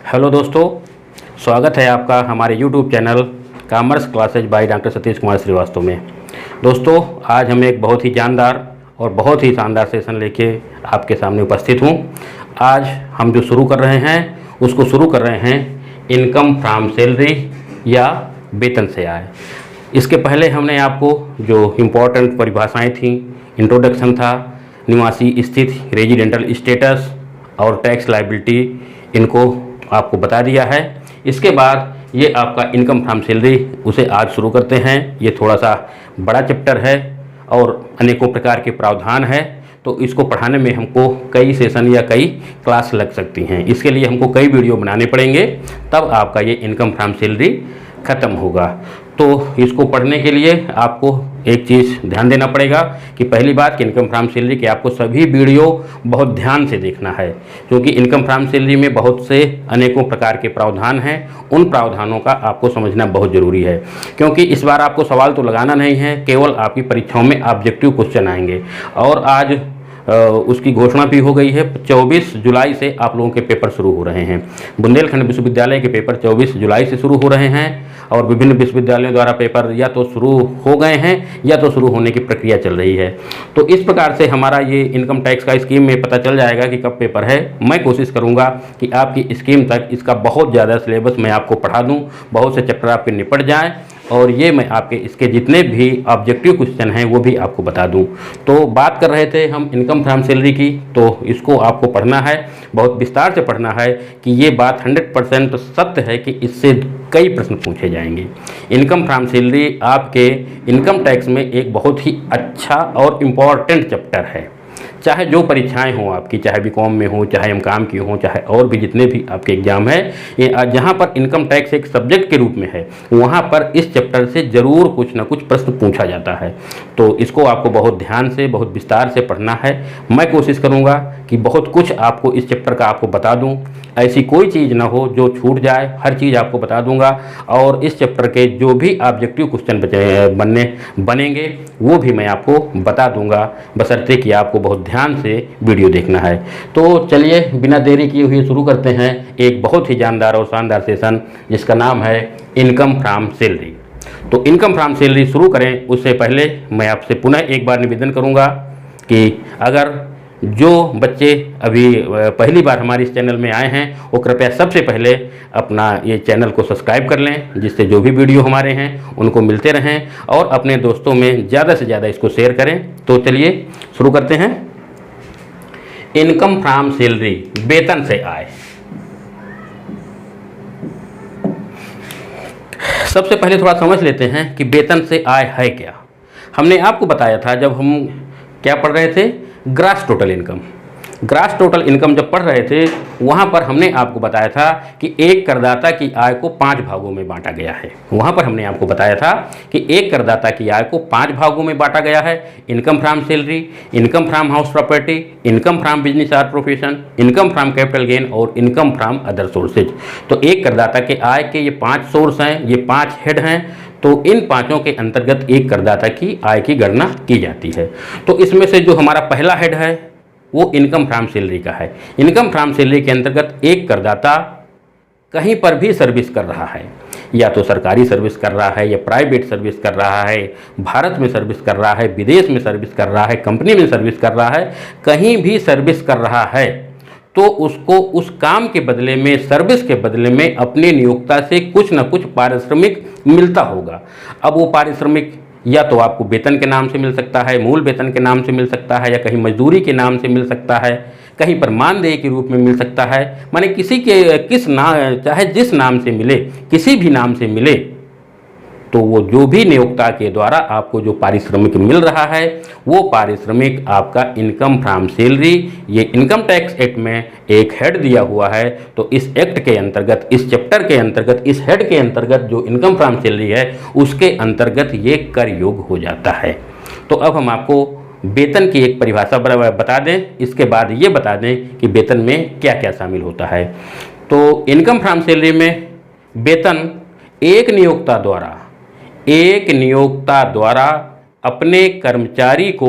Hello दोस्तों, स्वागत है आपका हमारे YouTube channel commerce classes by doctor Satish Kumar Srivastava में। दोस्तों, आज हम एक बहुत ही जानदार और बहुत ही शानदार सेशन लेके आपके सामने उपस्थित हूँ। आज हम जो शुरू कर रहे हैं उसको शुरू कर रहे हैं इनकम फ्रॉम सैलरी या वेतन से आय। इसके पहले हमने आपको जो इम्पोर्टेंट परिभाषाएँ थीं, इंट्रोडक्शन था, निवासी स्थिति, रेजिडेंटल स्टेटस और टैक्स लायबिलिटी, इनको आपको बता दिया है। इसके बाद ये आपका इनकम फ्रॉम सैलरी, उसे आज शुरू करते हैं। ये थोड़ा सा बड़ा चैप्टर है और अनेकों प्रकार के प्रावधान है, तो इसको पढ़ाने में हमको कई सेशन या कई क्लास लग सकती हैं। इसके लिए हमको कई वीडियो बनाने पड़ेंगे, तब आपका ये इनकम फ्रॉम सैलरी ख़त्म होगा। तो इसको पढ़ने के लिए आपको एक चीज़ ध्यान देना पड़ेगा कि पहली बात कि इनकम फ्रॉम सैलरी के आपको सभी वीडियो बहुत ध्यान से देखना है, क्योंकि इनकम फ्रॉम सैलरी में बहुत से अनेकों प्रकार के प्रावधान हैं। उन प्रावधानों का आपको समझना बहुत ज़रूरी है, क्योंकि इस बार आपको सवाल तो लगाना नहीं है, केवल आपकी परीक्षाओं में ऑब्जेक्टिव क्वेश्चन आएंगे। और आज उसकी घोषणा भी हो गई है। 24 जुलाई से आप लोगों के पेपर शुरू हो रहे हैं। बुंदेलखंड विश्वविद्यालय के पेपर 24 जुलाई से शुरू हो रहे हैं और विभिन्न विश्वविद्यालयों द्वारा पेपर या तो शुरू हो गए हैं या तो शुरू होने की प्रक्रिया चल रही है। तो इस प्रकार से हमारा ये इनकम टैक्स का स्कीम में पता चल जाएगा कि कब पेपर है। मैं कोशिश करूँगा कि आपकी स्कीम तक इसका बहुत ज़्यादा सिलेबस मैं आपको पढ़ा दूँ, बहुत से चैप्टर आपके निपट जाएँ और ये मैं आपके इसके जितने भी ऑब्जेक्टिव क्वेश्चन हैं वो भी आपको बता दूं। तो बात कर रहे थे हम इनकम फ्रॉम सैलरी की, तो इसको आपको पढ़ना है, बहुत विस्तार से पढ़ना है कि ये बात 100% सत्य है कि इससे कई प्रश्न पूछे जाएंगे। इनकम फ्रॉम सैलरी आपके इनकम टैक्स में एक बहुत ही अच्छा और इम्पॉर्टेंट चैप्टर है। चाहे जो परीक्षाएं हों आपकी, चाहे बीकॉम में हो, चाहे एमकॉम की हो, चाहे और भी जितने भी आपके एग्जाम है, ये जहाँ पर इनकम टैक्स एक सब्जेक्ट के रूप में है, वहाँ पर इस चैप्टर से ज़रूर कुछ ना कुछ प्रश्न पूछा जाता है। तो इसको आपको बहुत ध्यान से, बहुत विस्तार से पढ़ना है। मैं कोशिश करूँगा कि बहुत कुछ आपको इस चैप्टर का आपको बता दूँ, ऐसी कोई चीज़ ना हो जो छूट जाए, हर चीज़ आपको बता दूंगा। और इस चैप्टर के जो भी ऑब्जेक्टिव क्वेश्चन बनेंगे वो भी मैं आपको बता दूंगा, बशर्ते कि आपको बहुत ध्यान से वीडियो देखना है। तो चलिए बिना देरी किए हुए शुरू करते हैं एक बहुत ही जानदार और शानदार सेशन जिसका नाम है इनकम फ्रॉम सैलरी। तो इनकम फ्रॉम सैलरी शुरू करें उससे पहले मैं आपसे पुनः एक बार निवेदन करूँगा कि अगर जो बच्चे अभी पहली बार हमारे इस चैनल में आए हैं वो कृपया सबसे पहले अपना ये चैनल को सब्सक्राइब कर लें, जिससे जो भी वीडियो हमारे हैं उनको मिलते रहें और अपने दोस्तों में ज़्यादा से ज़्यादा इसको शेयर करें। तो चलिए शुरू करते हैं। इनकम फ्रॉम सैलरी, वेतन से आय। सबसे पहले थोड़ा समझ लेते हैं कि वेतन से आय है क्या। हमने आपको बताया था जब हम क्या पढ़ रहे थे, grass total income. Grass total income जब पढ़ रहे थे वहाँ पर हमने आपको बताया था कि एक करदाता की आय को 5 भागों में बांटा गया है। वहाँ पर हमने आपको बताया था कि एक करदाता की आय को 5 भागों में बांटा गया है। Income from salary, income from house property, income from business और profession, income from capital gain और इनकम फ्रॉम अदर सोर्सेज। तो एक करदाता के आय के ये 5 सोर्स हैं, ये 5 हेड हैं। तो इन पांचों के अंतर्गत एक करदाता की आय की गणना की जाती है। तो इसमें से जो हमारा पहला हेड है वो इनकम फ्रॉम सैलरी का है। इनकम फ्रॉम सैलरी के अंतर्गत एक करदाता कहीं पर भी सर्विस कर रहा है, या तो सरकारी सर्विस कर रहा है या प्राइवेट सर्विस कर रहा है, भारत में सर्विस कर रहा है, विदेश में सर्विस कर रहा है, कंपनी में सर्विस कर रहा है, कहीं भी सर्विस कर रहा है, तो उसको उस काम के बदले में, सर्विस के बदले में अपने नियोक्ता से कुछ न कुछ पारिश्रमिक मिलता होगा। अब वो पारिश्रमिक या तो आपको वेतन के नाम से मिल सकता है, मूल वेतन के नाम से मिल सकता है, या कहीं मजदूरी के नाम से मिल सकता है, कहीं पर मानदेय के रूप में मिल सकता है। माने किसी के चाहे जिस नाम से मिले, किसी भी नाम से मिले, तो वो जो भी नियोक्ता के द्वारा आपको जो पारिश्रमिक मिल रहा है वो पारिश्रमिक आपका इनकम फ्रॉम सैलरी, ये इनकम टैक्स एक्ट में एक हेड दिया हुआ है। तो इस एक्ट के अंतर्गत, इस चैप्टर के अंतर्गत, इस हेड के अंतर्गत जो इनकम फ्रॉम सैलरी है उसके अंतर्गत ये कर योग हो जाता है। तो अब हम आपको वेतन की एक परिभाषा बता दें, इसके बाद ये बता दें कि वेतन में क्या क्या शामिल होता है। तो इनकम फ्रॉम सैलरी में वेतन एक नियोक्ता द्वारा अपने कर्मचारी को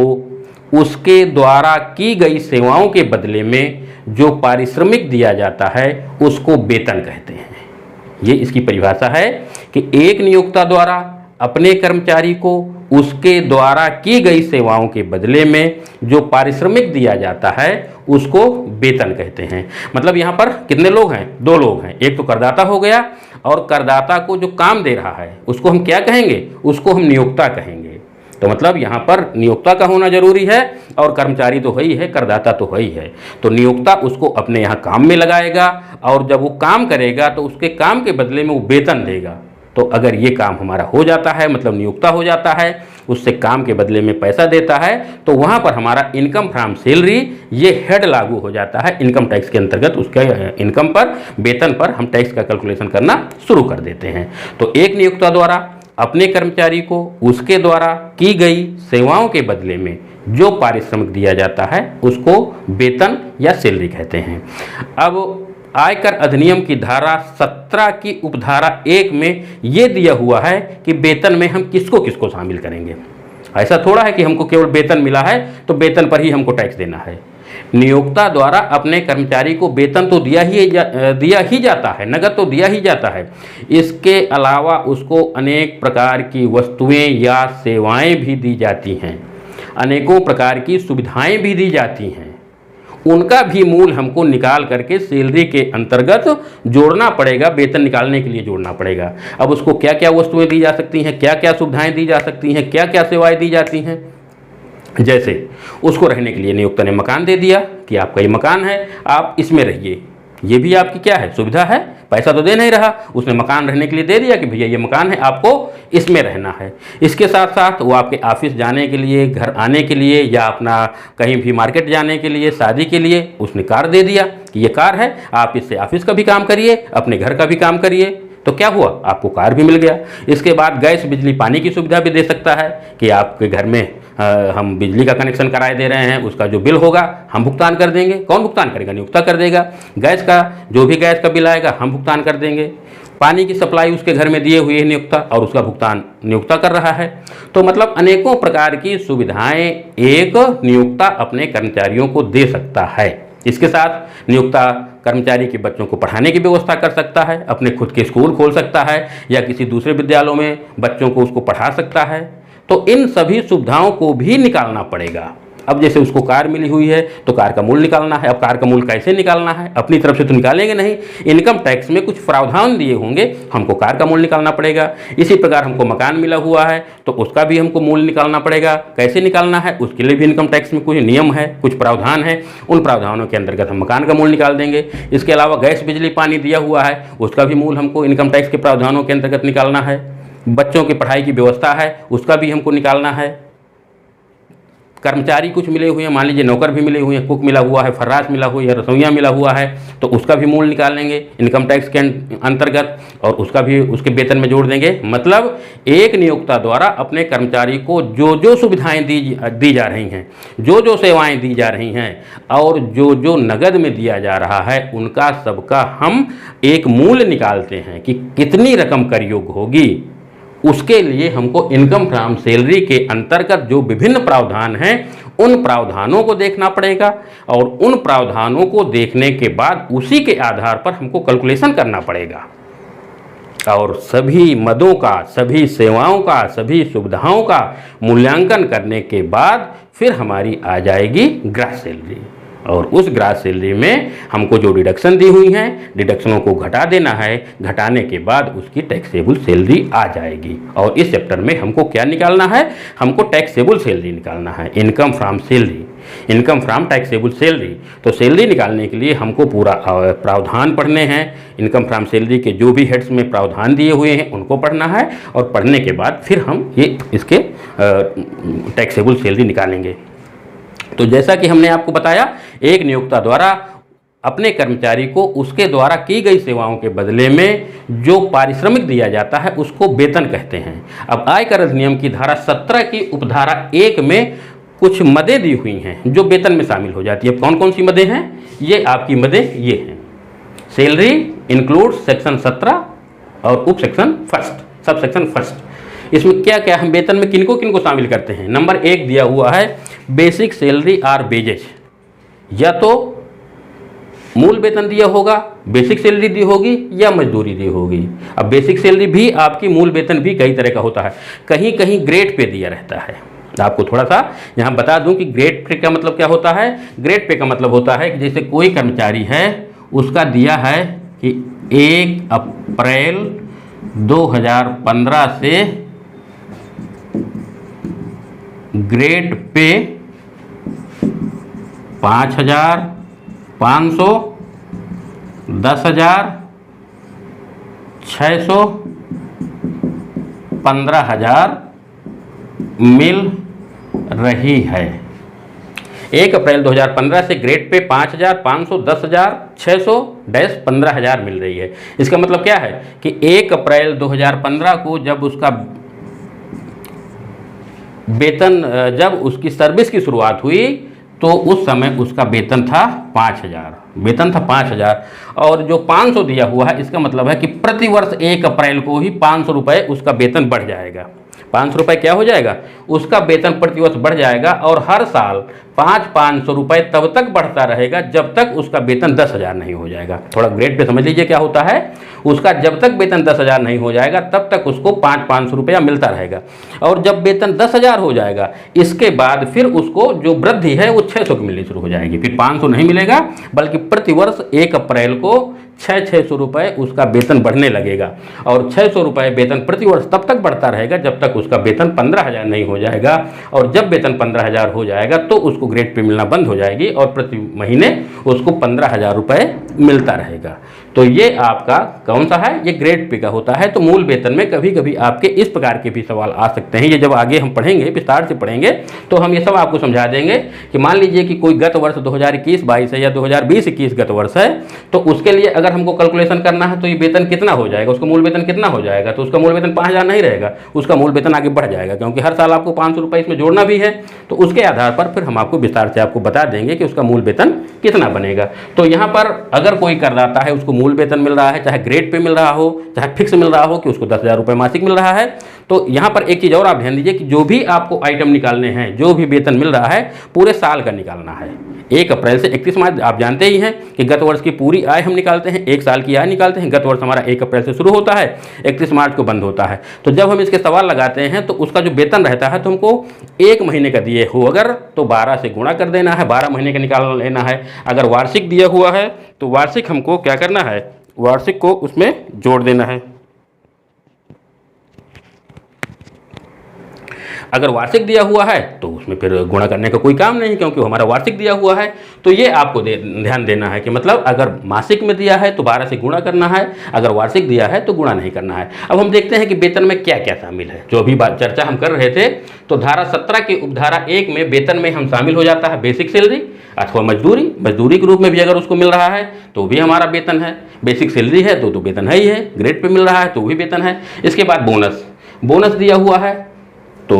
उसके द्वारा की गई सेवाओं के बदले में जो पारिश्रमिक दिया जाता है उसको वेतन कहते हैं। ये इसकी परिभाषा है कि एक नियोक्ता द्वारा अपने कर्मचारी को उसके द्वारा की गई सेवाओं के बदले में जो पारिश्रमिक दिया जाता है उसको वेतन कहते हैं। मतलब यहाँ पर कितने लोग हैं? 2 लोग हैं। एक तो करदाता हो गया, और करदाता को जो काम दे रहा है उसको हम क्या कहेंगे? उसको हम नियोक्ता कहेंगे। तो मतलब यहाँ पर नियोक्ता का होना जरूरी है, और कर्मचारी तो है ही है, करदाता तो है ही है। तो नियोक्ता उसको अपने यहाँ काम में लगाएगा, और जब वो काम करेगा तो उसके काम के बदले में वो वेतन देगा। तो अगर ये काम हमारा हो जाता है, मतलब नियोक्ता हो जाता है, उससे काम के बदले में पैसा देता है, तो वहाँ पर हमारा इनकम फ्रॉम सैलरी ये हेड लागू हो जाता है। इनकम टैक्स के अंतर्गत उसके इनकम पर, वेतन पर हम टैक्स का कैलकुलेशन करना शुरू कर देते हैं। तो एक नियोक्ता द्वारा अपने कर्मचारी को उसके द्वारा की गई सेवाओं के बदले में जो पारिश्रमिक दिया जाता है उसको वेतन या सैलरी कहते हैं। अब आयकर अधिनियम की धारा 17 की उपधारा 1 में ये दिया हुआ है कि वेतन में हम किसको किसको शामिल करेंगे। ऐसा थोड़ा है कि हमको केवल वेतन मिला है तो वेतन पर ही हमको टैक्स देना है। नियोक्ता द्वारा अपने कर्मचारी को वेतन तो दिया ही जाता है, नगद तो दिया ही जाता है। इसके अलावा उसको अनेक प्रकार की वस्तुएं या सेवाएं भी दी जाती हैं, अनेकों प्रकार की सुविधाएं भी दी जाती हैं। उनका भी मूल हमको निकाल करके सैलरी के अंतर्गत जोड़ना पड़ेगा, वेतन निकालने के लिए जोड़ना पड़ेगा। अब उसको क्या क्या वस्तुएं दी जा सकती हैं, क्या क्या सुविधाएं दी जा सकती हैं, क्या क्या सेवाएं दी जाती हैं। जैसे उसको रहने के लिए नियोक्ता ने मकान दे दिया कि आपका ये मकान है, आप इसमें रहिए। ये भी आपकी क्या है? सुविधा है। पैसा तो दे नहीं रहा, उसने मकान रहने के लिए दे दिया कि भैया ये मकान है, आपको इसमें रहना है। इसके साथ साथ वो आपके ऑफिस जाने के लिए, घर आने के लिए, या अपना कहीं भी मार्केट जाने के लिए, शादी के लिए उसने कार दे दिया कि ये कार है, आप इससे ऑफिस का भी काम करिए, अपने घर का भी काम करिए। तो क्या हुआ? आपको कार भी मिल गया। इसके बाद गैस, बिजली, पानी की सुविधा भी दे सकता है कि आपके घर में हम बिजली का कनेक्शन कराए दे रहे हैं, उसका जो बिल होगा हम भुगतान कर देंगे। कौन भुगतान करेगा? नियोक्ता कर देगा। गैस का जो भी गैस का बिल आएगा हम भुगतान कर देंगे। पानी की सप्लाई उसके घर में दिए हुए है नियोक्ता, और उसका भुगतान नियोक्ता कर रहा है। तो मतलब अनेकों प्रकार की सुविधाएं एक नियोक्ता अपने कर्मचारियों को दे सकता है। इसके साथ नियोक्ता कर्मचारी के बच्चों को पढ़ाने की व्यवस्था कर सकता है, अपने खुद के स्कूल खोल सकता है, या किसी दूसरे विद्यालयों में बच्चों को उसको पढ़ा सकता है। तो इन सभी सुविधाओं को भी निकालना पड़ेगा। अब जैसे उसको कार मिली हुई है तो कार का मूल्य निकालना है। अब कार का मूल्य कैसे निकालना है? अपनी तरफ से तो निकालेंगे नहीं, इनकम टैक्स में कुछ प्रावधान दिए होंगे, हमको कार का मूल्य निकालना पड़ेगा। इसी प्रकार हमको मकान मिला हुआ है तो उसका भी हमको मूल्य निकालना पड़ेगा। कैसे निकालना है? उसके लिए भी इनकम टैक्स में कुछ नियम है, कुछ प्रावधान है। उन प्रावधानों के अंतर्गत हम मकान का मूल्य निकाल देंगे। इसके अलावा गैस, बिजली, पानी दिया हुआ है, उसका भी मूल्य हमको इनकम टैक्स के प्रावधानों के अंतर्गत निकालना है। बच्चों की पढ़ाई की व्यवस्था है, उसका भी हमको निकालना है। कर्मचारी कुछ मिले हुए हैं, मान लीजिए नौकर भी मिले हुए हैं, कुक मिला हुआ है, फर्राश मिला हुआ है, रसोइया मिला हुआ है, तो उसका भी मूल्य निकालेंगे इनकम टैक्स के अंतर्गत, और उसका भी उसके वेतन में जोड़ देंगे। मतलब एक नियोक्ता द्वारा अपने कर्मचारी को जो जो सुविधाएं दी जा रही हैं, जो जो सेवाएं दी जा रही हैं, और जो जो नगद में दिया जा रहा है, उनका सबका हम एक मूल्य निकालते हैं कि कितनी रकम कर योग्य होगी। उसके लिए हमको इनकम फ्रॉम सैलरी के अंतर्गत जो विभिन्न प्रावधान हैं उन प्रावधानों को देखना पड़ेगा, और उन प्रावधानों को देखने के बाद उसी के आधार पर हमको कैलकुलेशन करना पड़ेगा। और सभी मदों का, सभी सेवाओं का, सभी सुविधाओं का मूल्यांकन करने के बाद फिर हमारी आ जाएगी ग्रॉस सैलरी, और उस ग्रॉस सैलरी में हमको जो डिडक्शन दी हुई हैं, डिडक्शनों को घटा देना है। घटाने के बाद उसकी टैक्सेबल सैलरी आ जाएगी। और इस चैप्टर में हमको क्या निकालना है? हमको टैक्सेबल सैलरी निकालना है, income from salary, income from taxable salary. तो सैलरी निकालने के लिए हमको पूरा प्रावधान पढ़ने हैं। इनकम फ्रॉम सैलरी के जो भी हेड्स में प्रावधान दिए हुए हैं उनको पढ़ना है, और पढ़ने के बाद फिर हम ये इसके टैक्सेबल सैलरी निकालेंगे। तो जैसा कि हमने आपको बताया, एक नियोक्ता द्वारा अपने कर्मचारी को उसके द्वारा की गई सेवाओं के बदले में जो पारिश्रमिक दिया जाता है उसको वेतन कहते हैं। अब आयकर अधिनियम की धारा 17 की उपधारा 1 में कुछ मदें दी हुई हैं जो वेतन में शामिल हो जाती है। कौन कौन सी मदें हैं? ये आपकी मदें ये हैं। सैलरी इंक्लूड सेक्शन 17 और उप section first, sub section first. इसमें क्या क्या हम वेतन में किनको किनको शामिल करते हैं? नंबर 1 दिया हुआ है बेसिक सैलरी आर वेजेज, या तो मूल वेतन दिया होगा, बेसिक सैलरी दी होगी या मजदूरी दी होगी। अब बेसिक सैलरी भी आपकी मूल वेतन भी कई तरह का होता है, कहीं कहीं ग्रेड पे दिया रहता है। आपको थोड़ा सा यहाँ बता दूं कि ग्रेड पे का मतलब क्या होता है। ग्रेड पे का मतलब होता है कि जैसे कोई कर्मचारी है, उसका दिया है कि 1 अप्रैल 2015 से ग्रेड पे 5,000, 500, 10,000, 600, 15,000 मिल रही है। 1 अप्रैल 2015 से ग्रेड पे 5,000, 500, 10,000, 600 15,000 मिल रही है। इसका मतलब क्या है कि 1 अप्रैल 2015 को जब उसका वेतन, जब उसकी सर्विस की शुरुआत हुई तो उस समय उसका वेतन था 5,000, वेतन था 5,000, और जो 500 दिया हुआ है इसका मतलब है कि प्रति वर्ष 1 अप्रैल को ही 500 रुपये उसका वेतन बढ़ जाएगा। 500 रुपये क्या हो जाएगा, उसका वेतन प्रति वर्ष बढ़ जाएगा, और हर साल 500 रुपये तब तक बढ़ता रहेगा जब तक उसका वेतन 10,000 नहीं हो जाएगा। थोड़ा ग्रेड पे समझ लीजिए क्या होता है, उसका जब तक वेतन 10,000 नहीं हो जाएगा तब तक उसको 500 रुपया मिलता रहेगा, और जब वेतन 10,000 हो जाएगा इसके बाद फिर उसको जो वृद्धि है वो 600 की मिलनी शुरू हो जाएगी। फिर 500 नहीं मिलेगा, बल्कि प्रति वर्ष 1 अप्रैल को 600 रुपये उसका वेतन बढ़ने लगेगा, और 600 रुपये वेतन प्रति वर्ष तब तक बढ़ता रहेगा जब तक उसका वेतन 15,000 नहीं हो जाएगा, और जब वेतन 15,000 हो जाएगा तो उसको ग्रेड पे मिलना बंद हो जाएगी, और प्रति महीने उसको 15,000 रुपये मिलता रहेगा। तो ये आपका कौन सा है, ये ग्रेड पे का होता है। तो मूल वेतन में कभी कभी आपके इस प्रकार के भी सवाल आ सकते हैं। ये जब आगे हम पढ़ेंगे, विस्तार से पढ़ेंगे, तो हम ये सब आपको समझा देंगे कि मान लीजिए कि कोई गत वर्ष 2021-22 है या 2020-21 गत वर्ष है, तो उसके लिए अगर हमको कैलकुलेशन करना है तो ये वेतन कितना हो जाएगा, उसका मूल वेतन कितना हो जाएगा, तो उसका मूल वेतन 5,000 नहीं रहेगा, उसका मूल वेतन आगे बढ़ जाएगा, क्योंकि हर साल आपको 500 रुपये इसमें जोड़ना भी है। तो उसके आधार पर फिर हम आपको विस्तार से आपको बता देंगे कि उसका मूल वेतन कितना बनेगा। तो यहाँ पर अगर कोई करदाता है, उसको मूल वेतन मिल रहा है, चाहे ग्रेड पे मिल रहा हो, चाहे फिक्स मिल रहा हो कि उसको 10,000 रुपये मासिक मिल रहा है, तो यहाँ पर एक चीज़ और आप ध्यान दीजिए कि जो भी आपको आइटम निकालने हैं, जो भी वेतन मिल रहा है पूरे साल का निकालना है। 1 अप्रैल से 31 मार्च, आप जानते ही हैं कि गत वर्ष की पूरी आय हम निकालते हैं, 1 साल की आय निकालते हैं। गत वर्ष हमारा 1 अप्रैल से शुरू होता है, 31 मार्च को बंद होता है। तो जब हम इसके सवाल लगाते हैं तो उसका जो वेतन रहता है तो हमको 1 महीने का दिए हो अगर, तो 12 से गुणा कर देना है, 12 महीने का निकाल लेना है। अगर वार्षिक दिया हुआ है तो वार्षिक हमको क्या करना है, वार्षिक को उसमें जोड़ देना है। अगर वार्षिक दिया हुआ है तो उसमें फिर गुणा करने का कोई काम नहीं, क्योंकि हमारा वार्षिक दिया हुआ है। तो ये आपको ध्यान देना है कि मतलब अगर मासिक में दिया है तो 12 से गुणा करना है, अगर वार्षिक दिया है तो गुणा नहीं करना है। अब हम देखते हैं कि वेतन में क्या क्या शामिल है। जो अभी बात चर्चा हम कर रहे थे, तो धारा 17 की उपधारा 1 में वेतन में हम शामिल हो जाता है बेसिक सैलरी अथवा मजदूरी। मजदूरी के रूप में भी अगर उसको मिल रहा है तो भी हमारा वेतन है। बेसिक सैलरी है तो वेतन है ही है, ग्रेड पे मिल रहा है तो भी वेतन है। इसके बाद बोनस, बोनस दिया हुआ है तो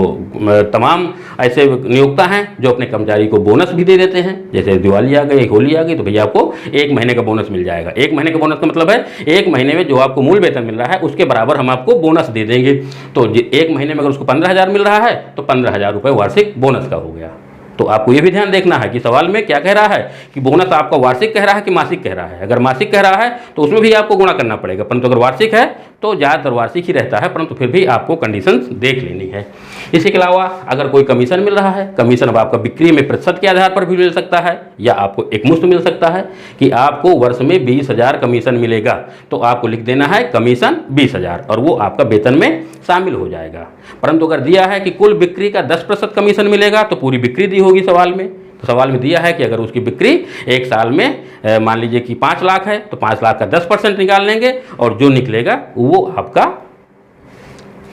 तमाम ऐसे नियोक्ता हैं जो अपने कर्मचारी को बोनस भी दे देते हैं। जैसे दिवाली आ गई, होली आ गई, तो भैया आपको 1 महीने का बोनस मिल जाएगा। 1 महीने का बोनस का मतलब है 1 महीने में जो आपको मूल वेतन मिल रहा है उसके बराबर हम आपको बोनस दे देंगे। तो 1 महीने में अगर उसको 15,000 मिल रहा है तो 15,000 रुपये वार्षिक बोनस का हो गया। तो आपको ये भी ध्यान देखना है कि सवाल में क्या कह रहा है कि बोनस आपका वार्षिक कह रहा है कि मासिक कह रहा है। अगर मासिक कह रहा है तो उसमें भी आपको गुणा करना पड़ेगा, परंतु अगर वार्षिक है तो ज़्यादातर वार्षिक ही रहता है, परंतु फिर भी आपको कंडीशंस देख लेनी है। इसके अलावा अगर कोई कमीशन मिल रहा है, कमीशन अब आपका बिक्री में प्रतिशत के आधार पर भी मिल सकता है या आपको एक मुश्त मिल सकता है कि आपको वर्ष में 20,000 कमीशन मिलेगा, तो आपको लिख देना है कमीशन 20,000 और वो आपका वेतन में शामिल हो जाएगा। परंतु अगर दिया है कि कुल बिक्री का 10% कमीशन मिलेगा तो पूरी बिक्री दी होगी सवाल में। तो सवाल में दिया है कि अगर उसकी बिक्री 1 साल में मान लीजिए कि 5 लाख है तो 5 लाख का 10% निकाल लेंगे और जो निकलेगा वो आपका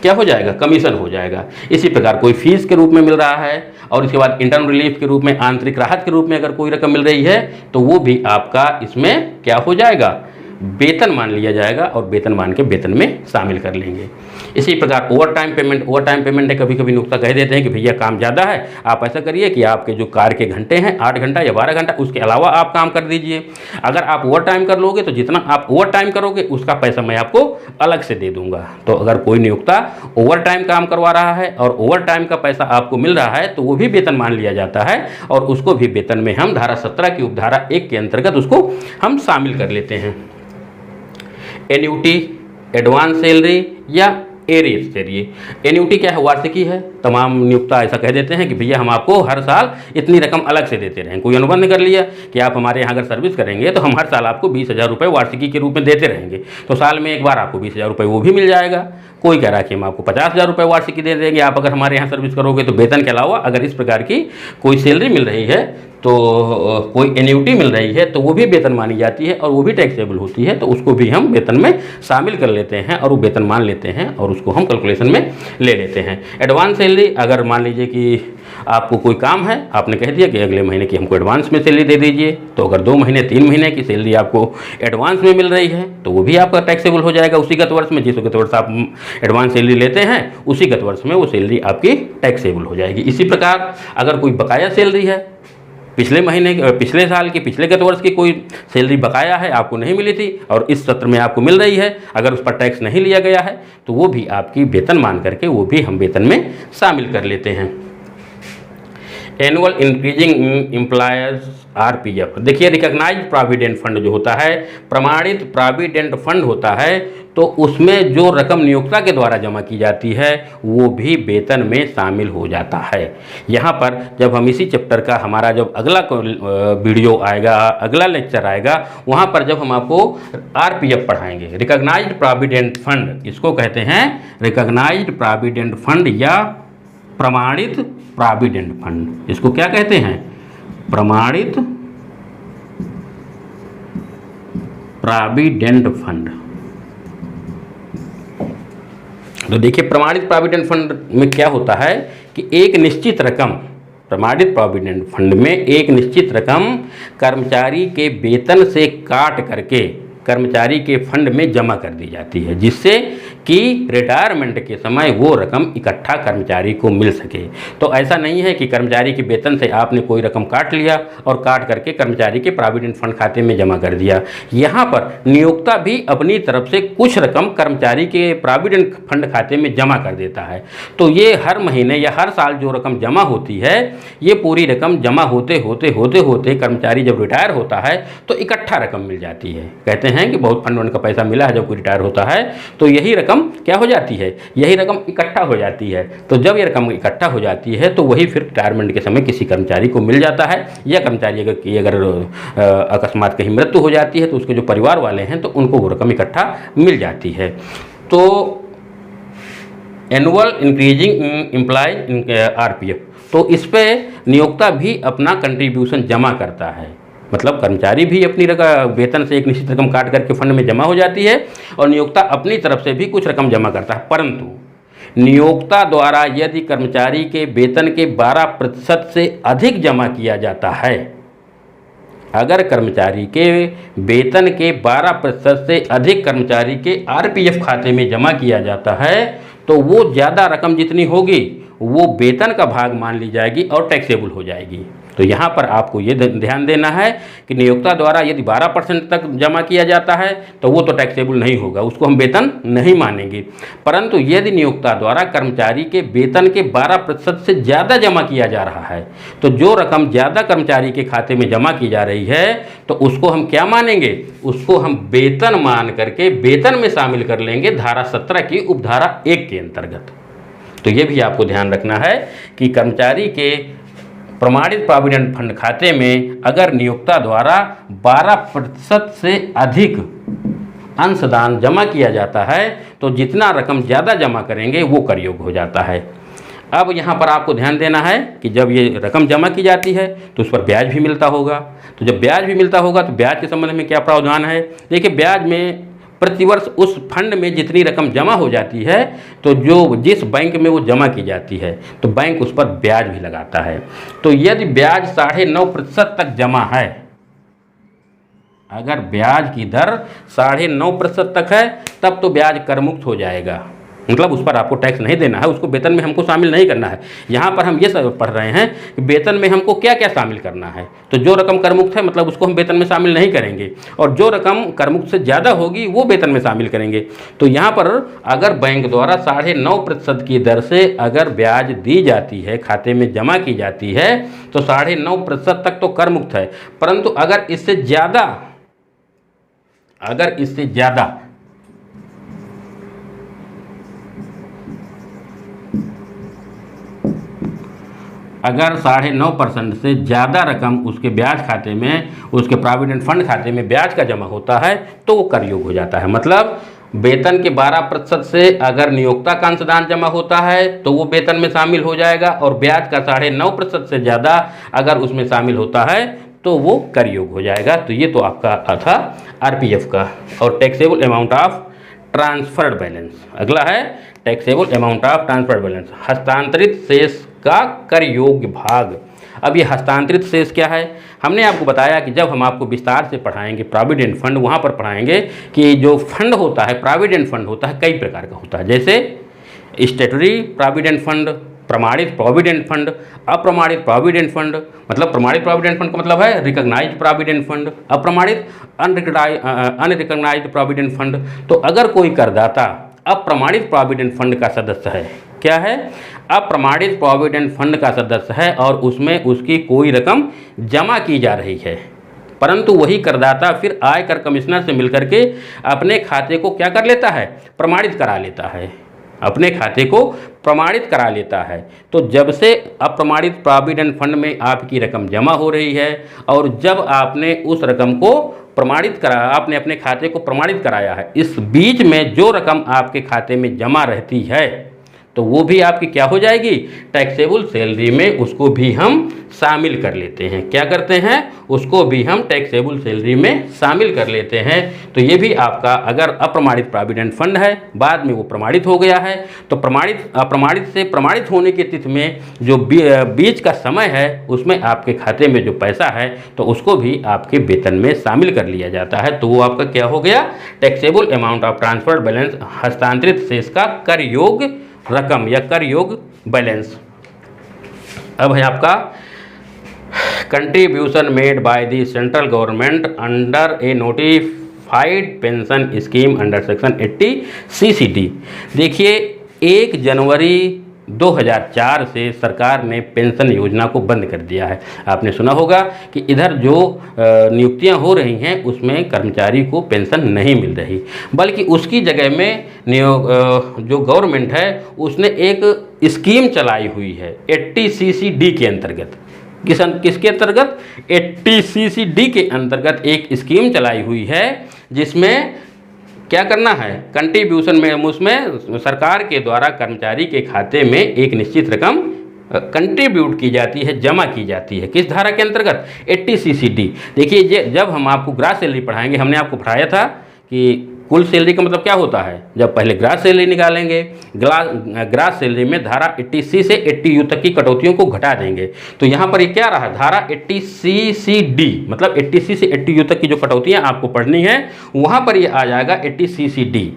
क्या हो जाएगा, कमीशन हो जाएगा। इसी प्रकार कोई फीस के रूप में मिल रहा है और इसके बाद इंटर्म रिलीफ के रूप में, आंतरिक राहत के रूप में अगर कोई रकम मिल रही है तो वो भी आपका इसमें क्या हो जाएगा, वेतन मान लिया जाएगा और वेतन मान के वेतन में शामिल कर लेंगे। इसी प्रकार ओवर टाइम पेमेंट है, कभी कभी नियोक्ता कह देते हैं कि भैया काम ज़्यादा है, आप ऐसा करिए कि आपके जो कार्य के घंटे हैं 8 घंटा या 12 घंटा, उसके अलावा आप काम कर दीजिए। अगर आप ओवर टाइम कर लोगे तो जितना आप ओवर टाइम करोगे उसका पैसा मैं आपको अलग से दे दूंगा। तो अगर कोई नियोक्ता ओवर टाइम काम करवा रहा है और ओवर टाइम का पैसा आपको मिल रहा है तो वो भी वेतन मान लिया जाता है और उसको भी वेतन में हम धारा 17 की उपधारा 1 के अंतर्गत उसको हम शामिल कर लेते हैं। एन्युटी, एडवांस सैलरी या एरियर्स सैलरी। एन्युटी क्या है? वार्षिकी है। तमाम नियोक्ता ऐसा कह देते हैं कि भैया हम आपको हर साल इतनी रकम अलग से देते रहें। कोई अनुबंध कर लिया कि आप हमारे यहाँ अगर सर्विस करेंगे तो हम हर साल आपको 20,000 रुपये वार्षिकी के रूप में देते रहेंगे, तो साल में एक बार आपको 20,000 रुपये वो भी मिल जाएगा। कोई कह रहा है कि हम आपको 50,000 रुपये वार्षिकी दे देंगे आप अगर हमारे यहाँ सर्विस करोगे। तो वेतन के अलावा अगर इस प्रकार की कोई सैलरी मिल रही है, तो कोई एन्युटी मिल रही है, तो वो भी वेतन मानी जाती है और वो भी टैक्सेबल होती है, तो उसको भी हम वेतन में शामिल कर लेते हैं और वो वेतन मान लेते हैं और उसको हम कैलकुलेशन में ले लेते हैं। एडवांस सैलरी, अगर मान लीजिए कि आपको कोई काम है, आपने कह दिया कि अगले महीने की हमको एडवांस में सैलरी दे दीजिए, तो अगर 2 महीने 3 महीने की सैलरी आपको एडवांस में मिल रही है तो वो भी आपका टैक्सेबल हो जाएगा उसी गत वर्ष में। जिस गत वर्ष आप एडवांस सैलरी लेते हैं उसी गत वर्ष में वो सैलरी आपकी टैक्सेबल हो जाएगी। इसी प्रकार अगर कोई बकाया सैलरी है, पिछले महीने, पिछले साल की, पिछले गत वर्ष की कोई सैलरी बकाया है, आपको नहीं मिली थी और इस सत्र में आपको मिल रही है, अगर उस पर टैक्स नहीं लिया गया है तो वो भी आपकी वेतन मान करके वो भी हम वेतन में शामिल कर लेते हैं। Annual increasing employers RPF। देखिए, रिकॉग्नाइज्ड प्रोविडेंट फंड जो होता है, प्रमाणित प्रोविडेंट फंड होता है, तो उसमें जो रकम नियोक्ता के द्वारा जमा की जाती है वो भी वेतन में शामिल हो जाता है। यहाँ पर जब हम इसी चैप्टर का हमारा जब अगला वीडियो आएगा, अगला लेक्चर आएगा, वहाँ पर जब हम आपको RPF पढ़ाएंगे, रिकॉग्नाइज्ड प्रोविडेंट फंड, इसको कहते हैं रिकॉग्नाइज्ड प्रोविडेंट फंड या प्रमाणित प्रोविडेंट फंड। इसको क्या कहते हैं? प्रमाणित प्रोविडेंट फंड। तो देखिए, प्रमाणित प्रोविडेंट फंड में क्या होता है कि एक निश्चित रकम, प्रमाणित प्रोविडेंट फंड में एक निश्चित रकम कर्मचारी के वेतन से काट करके कर्मचारी के फंड में जमा कर दी जाती है, जिससे कि रिटायरमेंट के समय वो रकम इकट्ठा कर्मचारी को मिल सके। तो ऐसा नहीं है कि कर्मचारी के वेतन से आपने कोई रकम काट लिया और काट करके कर्मचारी के प्रोविडेंट फंड खाते में जमा कर दिया। यहाँ पर नियोक्ता भी अपनी तरफ से कुछ रकम कर्मचारी के प्रोविडेंट फंड खाते में जमा कर देता है। तो ये हर महीने या हर साल जो रकम जमा होती है, ये पूरी रकम जमा होते होते कर्मचारी जब रिटायर होता है तो इकट्ठा रकम मिल जाती है। कहते हैं कि बहुत फंड का पैसा मिला है, जब कोई रिटायर होता है तो यही रकम क्या हो जाती है, यही रकम इकट्ठा हो जाती है। तो जब ये रकम इकट्ठा हो जाती है तो वही फिर रिटायरमेंट के समय किसी कर्मचारी को मिल जाता है, या कर्मचारी अगर अकस्मात कहीं मृत्यु हो जाती है तो उसके जो परिवार वाले हैं तो उनको वो रकम इकट्ठा मिल जाती है। तो एनुअल इंक्रीजिंग एम्प्लॉय RPF, तो इस पे नियोक्ता भी अपना कंट्रीब्यूशन जमा करता है। मतलब कर्मचारी भी अपनी वेतन से एक निश्चित रकम काट करके फंड में जमा हो जाती है और नियोक्ता अपनी तरफ से भी कुछ रकम जमा करता है। परंतु नियोक्ता द्वारा यदि कर्मचारी के वेतन के 12% से अधिक जमा किया जाता है, अगर कर्मचारी के वेतन के 12% से अधिक कर्मचारी के RPF खाते में जमा किया जाता है, तो वो ज़्यादा रकम जितनी होगी वो वेतन का भाग मान ली जाएगी और टैक्सेबल हो जाएगी। तो यहाँ पर आपको ये ध्यान देना है कि नियोक्ता द्वारा यदि 12% तक जमा किया जाता है तो वो तो टैक्सेबल नहीं होगा, उसको हम वेतन नहीं मानेंगे। परंतु यदि नियोक्ता द्वारा कर्मचारी के वेतन के 12% से ज़्यादा जमा किया जा रहा है, तो जो रकम ज़्यादा कर्मचारी के खाते में जमा की जा रही है तो उसको हम क्या मानेंगे, उसको हम वेतन मान करके वेतन में शामिल कर लेंगे धारा 17 की उपधारा 1 के अंतर्गत। तो ये भी आपको ध्यान रखना है कि कर्मचारी के प्रमाणित प्रोविडेंट फंड खाते में अगर नियोक्ता द्वारा 12% से अधिक अंशदान जमा किया जाता है तो जितना रकम ज़्यादा जमा करेंगे वो कर योग्य हो जाता है। अब यहाँ पर आपको ध्यान देना है कि जब ये रकम जमा की जाती है तो उस पर ब्याज भी मिलता होगा। तो जब ब्याज भी मिलता होगा तो ब्याज के संबंध में क्या प्रावधान है? देखिए, ब्याज में प्रतिवर्ष उस फंड में जितनी रकम जमा हो जाती है तो जिस बैंक में वो जमा की जाती है तो बैंक उस पर ब्याज भी लगाता है। तो यदि ब्याज 9.5% तक जमा है अगर ब्याज की दर 9.5% तक है तब तो ब्याज कर मुक्त हो जाएगा, मतलब उस पर आपको टैक्स नहीं देना है, उसको वेतन में हमको शामिल नहीं करना है। यहाँ पर हम ये सब पढ़ रहे हैं कि वेतन में हमको क्या क्या शामिल करना है। तो जो रकम कर मुक्त है मतलब उसको हम वेतन में शामिल नहीं करेंगे, और जो रकम कर मुक्त से ज़्यादा होगी वो वेतन में शामिल करेंगे। तो यहाँ पर अगर बैंक द्वारा 9.5% की दर से अगर ब्याज दी जाती है, खाते में जमा की जाती है, तो 9.5% तक तो कर मुक्त है। परंतु अगर इससे ज़्यादा अगर 9.5% से ज़्यादा रकम उसके ब्याज खाते में, उसके प्रोविडेंट फंड खाते में ब्याज का जमा होता है तो वो कर योग हो जाता है। मतलब वेतन के 12% से अगर नियोक्ता का अंशदान जमा होता है तो वो वेतन में शामिल हो जाएगा, और ब्याज का 9.5% से ज़्यादा अगर उसमें शामिल होता है तो वो कर योग हो जाएगा। तो ये तो आपका था आरपीएफ का। और taxable amount of transferred balance, अगला है taxable amount of transferred balance, हस्तांतरित शेष का कर योग्य भाग। अब ये हस्तांतरित शेष क्या है? हमने आपको बताया कि जब हम आपको विस्तार से पढ़ाएंगे प्रोविडेंट फंड, वहाँ पर पढ़ाएंगे कि जो फंड होता है, प्रोविडेंट फंड होता है, कई प्रकार का होता है, जैसे स्टैट्यूटरी प्रोविडेंट फंड, प्रमाणित प्रोविडेंट फंड, अप्रमाणित प्रोविडेंट फंड। मतलब प्रमाणित प्रोविडेंट फंड का मतलब है रिकॉग्नाइज्ड प्रोविडेंट फंड, अप्रमाणित अनरिकॉग्नाइज्ड प्रोविडेंट फंड। तो अगर कोई करदाता अप्रमाणित प्रोविडेंट फंड का सदस्य है, क्या है? अप्रमाणित प्रोविडेंट फंड का सदस्य है और उसमें उसकी कोई रकम जमा की जा रही है, परंतु वही करदाता फिर आयकर कमिश्नर से मिलकर के अपने खाते को क्या कर लेता है? प्रमाणित करा लेता है, अपने खाते को प्रमाणित करा लेता है। तो जब से अप्रमाणित प्रोविडेंट फंड में आपकी रकम जमा हो रही है और जब आपने उस रकम को प्रमाणित करा, आपने अपने खाते को प्रमाणित कराया है, इस बीच में जो रकम आपके खाते में जमा रहती है तो वो भी आपकी क्या हो जाएगी? टैक्सेबल सैलरी में उसको भी हम शामिल कर लेते हैं। क्या करते हैं? उसको भी हम टैक्सेबल सैलरी में शामिल कर लेते हैं। तो ये भी आपका, अगर अप्रमाणित प्रोविडेंट फंड है, बाद में वो प्रमाणित हो गया है, तो अप्रमाणित से प्रमाणित होने की तिथि में जो बीच का समय है उसमें आपके खाते में जो पैसा है तो उसको भी आपके वेतन में शामिल कर लिया जाता है। तो वो आपका क्या हो गया? Taxable amount of transferred balance, हस्तांतरित शेष का कर योग रकम या कर योग बैलेंस। अब है आपका contribution made by the central government under A notified pension scheme under section 80 CCD। देखिए 1 जनवरी 2004 से सरकार ने पेंशन योजना को बंद कर दिया है। आपने सुना होगा कि इधर जो नियुक्तियां हो रही हैं उसमें कर्मचारी को पेंशन नहीं मिल रही, बल्कि उसकी जगह में जो गवर्नमेंट है उसने एक स्कीम चलाई हुई है 80 CCD के अंतर्गत। किसके अंतर्गत? 80 CCD के अंतर्गत एक स्कीम चलाई हुई है जिसमें क्या करना है? कंट्रीब्यूशन में उसमें सरकार के द्वारा कर्मचारी के खाते में एक निश्चित रकम कंट्रीब्यूट की जाती है, जमा की जाती है। किस धारा के अंतर्गत? 80 CCD। देखिए जब हम आपको ग्रास सैलरी पढ़ाएंगे, हमने आपको पढ़ाया था कि कुल सैलरी का मतलब क्या होता है। जब पहले ग्रास सैलरी निकालेंगे, ग्रास सैलरी में धारा 80C से 80U तक की कटौतियों को घटा देंगे। तो यहाँ पर ये क्या रहा? धारा 80 CCD, मतलब 80C से 80U तक की जो कटौतियाँ आपको पढ़नी है वहाँ पर ये आ जाएगा 80 CCD।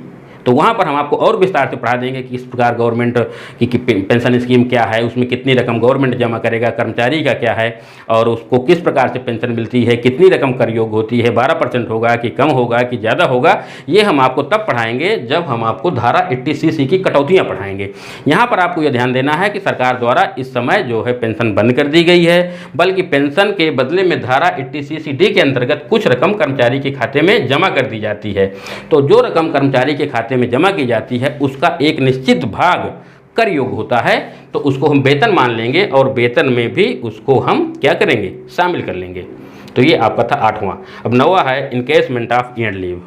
तो वहाँ पर हम आपको और विस्तार से पढ़ा देंगे कि इस प्रकार गवर्नमेंट की पेंशन स्कीम क्या है, उसमें कितनी रकम गवर्नमेंट जमा करेगा, कर्मचारी का क्या है और उसको किस प्रकार से पेंशन मिलती है, कितनी रकम कर योग होती है, 12% होगा कि कम होगा कि ज़्यादा होगा। ये हम आपको तब पढ़ाएंगे जब हम आपको धारा 80CC की कटौतियाँ पढ़ाएंगे। यहाँ पर आपको यह ध्यान देना है कि सरकार द्वारा इस समय जो है पेंशन बंद कर दी गई है, बल्कि पेंशन के बदले में धारा 80 CCD के अंतर्गत कुछ रकम कर्मचारी के खाते में जमा कर दी जाती है। तो जो रकम कर्मचारी के खाते में जमा की जाती है उसका एक निश्चित भाग कर योग होता है, तो उसको हम वेतन मान लेंगे और वेतन में भी उसको हम क्या करेंगे? शामिल कर लेंगे। तो ये आपका था 8वां। अब 9वां है इनकेसमेंट ऑफ ईयर्ड लीव।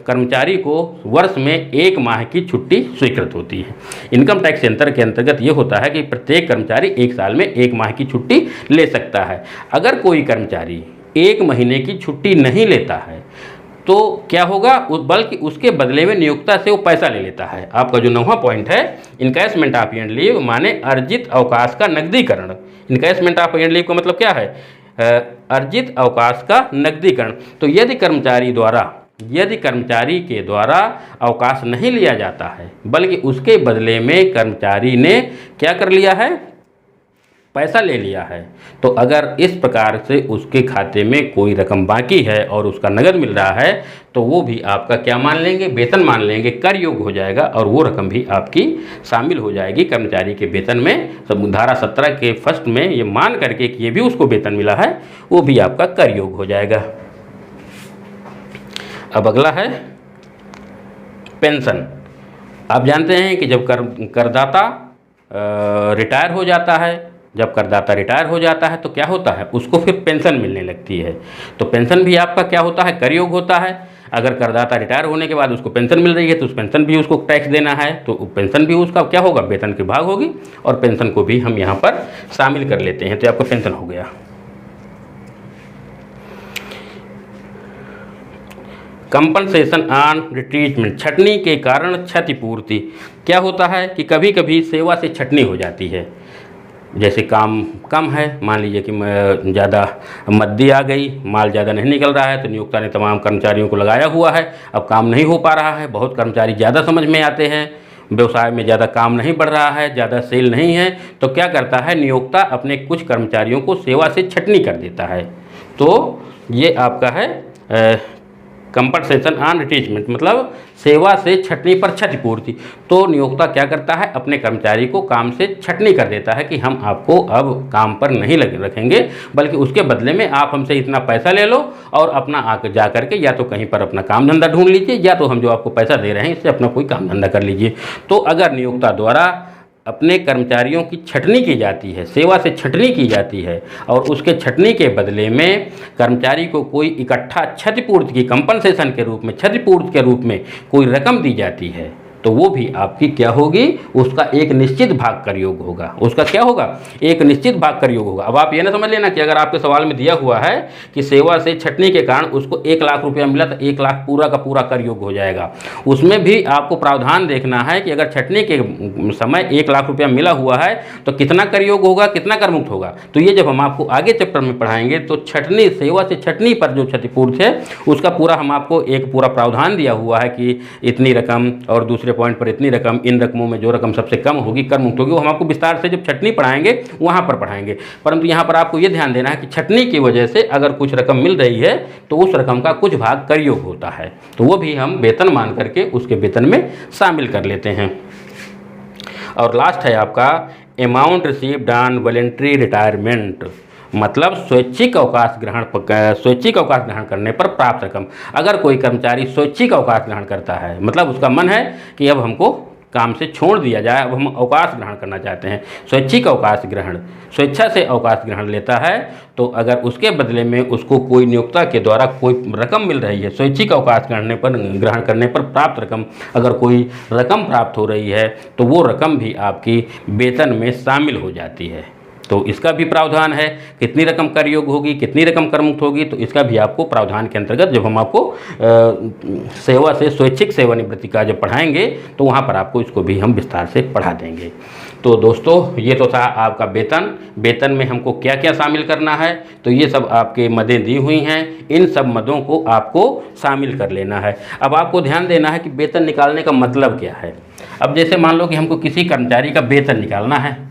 कर्मचारी को वर्ष में 1 माह की छुट्टी स्वीकृत होती है। इनकम टैक्स सेंटर के अंतर्गत ये होता है कि प्रत्येक कर्मचारी 1 साल में 1 माह की छुट्टी ले सकता है। अगर कोई कर्मचारी 1 महीने की छुट्टी नहीं लेता है तो क्या होगा? बल्कि उसके बदले में नियोक्ता से वो पैसा ले लेता है। आपका जो 9वां पॉइंट है इनकैशमेंट ऑफ ईयर्ड लीव माने अर्जित अवकाश का नकदीकरण। इनकैशमेंट ऑफ ईयर्ड लीव का मतलब क्या है? अर्जित अवकाश का नकदीकरण। तो यदि कर्मचारी के द्वारा अवकाश नहीं लिया जाता है, बल्कि उसके बदले में कर्मचारी ने क्या कर लिया है, पैसा ले लिया है, तो अगर इस प्रकार से उसके खाते में कोई रकम बाकी है और उसका नगद मिल रहा है, तो वो भी आपका क्या मान लेंगे, वेतन मान लेंगे, कर योग्य हो जाएगा और वो रकम भी आपकी शामिल हो जाएगी कर्मचारी के वेतन में। सब धारा 17 के फर्स्ट में ये मान करके कि ये भी उसको वेतन मिला है, वो भी आपका कर योग्य हो जाएगा। अब अगला है पेंशन। आप जानते हैं कि जब करदाता रिटायर हो जाता है, जब करदाता रिटायर हो जाता है तो क्या होता है, उसको फिर पेंशन मिलने लगती है। तो पेंशन भी आपका क्या होता है, कर योग्य होता है। अगर करदाता रिटायर होने के बाद उसको पेंशन मिल रही है तो उस पेंशन भी उसको टैक्स देना है, तो पेंशन भी उसका क्या होगा, वेतन के भाग होगी, और पेंशन को भी हम यहाँ पर शामिल कर लेते हैं, तो आपका पेंशन हो गया। कंपनसेशन ऑन रिट्रीटमेंट, छटनी के कारण क्षतिपूर्ति। क्या होता है कि कभी कभी सेवा से छटनी हो जाती है, जैसे काम कम है, मान लीजिए कि ज़्यादा मद्दी आ गई, माल ज़्यादा नहीं निकल रहा है, तो नियोक्ता ने तमाम कर्मचारियों को लगाया हुआ है, अब काम नहीं हो पा रहा है, बहुत कर्मचारी ज़्यादा समझ में आते हैं, व्यवसाय में ज़्यादा काम नहीं बढ़ रहा है, ज़्यादा सेल नहीं है, तो क्या करता है, नियोक्ता अपने कुछ कर्मचारियों को सेवा से छटनी कर देता है। तो ये आपका है कंपनसेशन ऑन रिट्रीटमेंट, मतलब सेवा से छटनी पर क्षतिपूर्ति। तो नियोक्ता क्या करता है, अपने कर्मचारी को काम से छटनी कर देता है कि हम आपको अब काम पर नहीं रखेंगे, बल्कि उसके बदले में आप हमसे इतना पैसा ले लो और अपना आकर जा करके या तो कहीं पर अपना काम धंधा ढूंढ लीजिए, या तो हम जो आपको पैसा दे रहे हैं इससे अपना कोई काम धंधा कर लीजिए। तो अगर नियोक्ता द्वारा अपने कर्मचारियों की छटनी की जाती है, सेवा से छटनी की जाती है, और उसके छटनी के बदले में कर्मचारी को कोई इकट्ठा क्षतिपूर्ति की कंपनसेशन के रूप में, क्षतिपूर्ति के रूप में कोई रकम दी जाती है, तो वो भी आपकी क्या होगी, उसका एक निश्चित भाग कर योग्य होगा। उसका क्या होगा, एक निश्चित भाग कर योग्य होगा। अब आप ये ना समझ लेना कि अगर आपके सवाल में दिया हुआ है कि सेवा से छटनी के कारण उसको 1 लाख रुपया मिला, तो 1 लाख पूरा का पूरा कर योग्य हो जाएगा। उसमें भी आपको प्रावधान देखना है कि अगर छटनी के समय 1 लाख रुपया मिला हुआ है तो कितना कर योग्य होगा, कितना कर मुक्त होगा। तो ये जब हम आपको आगे चैप्टर में पढ़ाएंगे तो छटनी, सेवा से छटनी पर जो क्षतिपूर्ति है उसका पूरा हम आपको एक पूरा प्रावधान दिया हुआ है कि इतनी रकम और दूसरे पॉइंट पर इतनी रकम, इन रकमों में जो रकम सबसे कम होगी कर मुक्त होगी, वो हम आपको विस्तार से जब छटनी पढ़ाएंगे वहाँ पर पढ़ाएंगे। परंतु यहाँ पर आपको ये ध्यान देना है कि छटनी की वजह से अगर कुछ रकम मिल रही है तो उस रकम का कुछ भाग कर योग्य होता है, तो वो भी हम वेतन मान करके उसके वेतन में शामिल कर लेते हैं। और लास्ट है आपका amount received on voluntary retirement, मतलब स्वैच्छिक अवकाश ग्रहण करने पर प्राप्त रकम। अगर कोई कर्मचारी स्वैच्छिक अवकाश ग्रहण करता है, मतलब उसका मन है कि अब हमको काम से छोड़ दिया जाए, अब हम अवकाश ग्रहण करना चाहते हैं, स्वैच्छिक अवकाश ग्रहण, स्वेच्छा से अवकाश ग्रहण लेता है, तो अगर उसके बदले में उसको कोई नियोक्ता के द्वारा कोई रकम मिल रही है, स्वैच्छिक अवकाश ग्रहण करने पर प्राप्त रकम, अगर कोई रकम प्राप्त हो रही है तो वो रकम भी आपकी वेतन में शामिल हो जाती है। तो इसका भी प्रावधान है, कितनी रकम कर योग्य होगी, कितनी रकम कर मुक्त होगी, तो इसका भी आपको प्रावधान के अंतर्गत जब हम आपको सेवा से स्वैच्छिक सेवानिवृत्ति का जब पढ़ाएंगे तो वहाँ पर आपको इसको भी हम विस्तार से पढ़ा देंगे। तो दोस्तों ये तो था आपका वेतन में हमको क्या क्या शामिल करना है, तो ये सब आपके मदें दी हुई हैं, इन सब मदों को आपको शामिल कर लेना है। अब आपको ध्यान देना है कि वेतन निकालने का मतलब क्या है। अब जैसे मान लो कि हमको किसी कर्मचारी का वेतन निकालना है,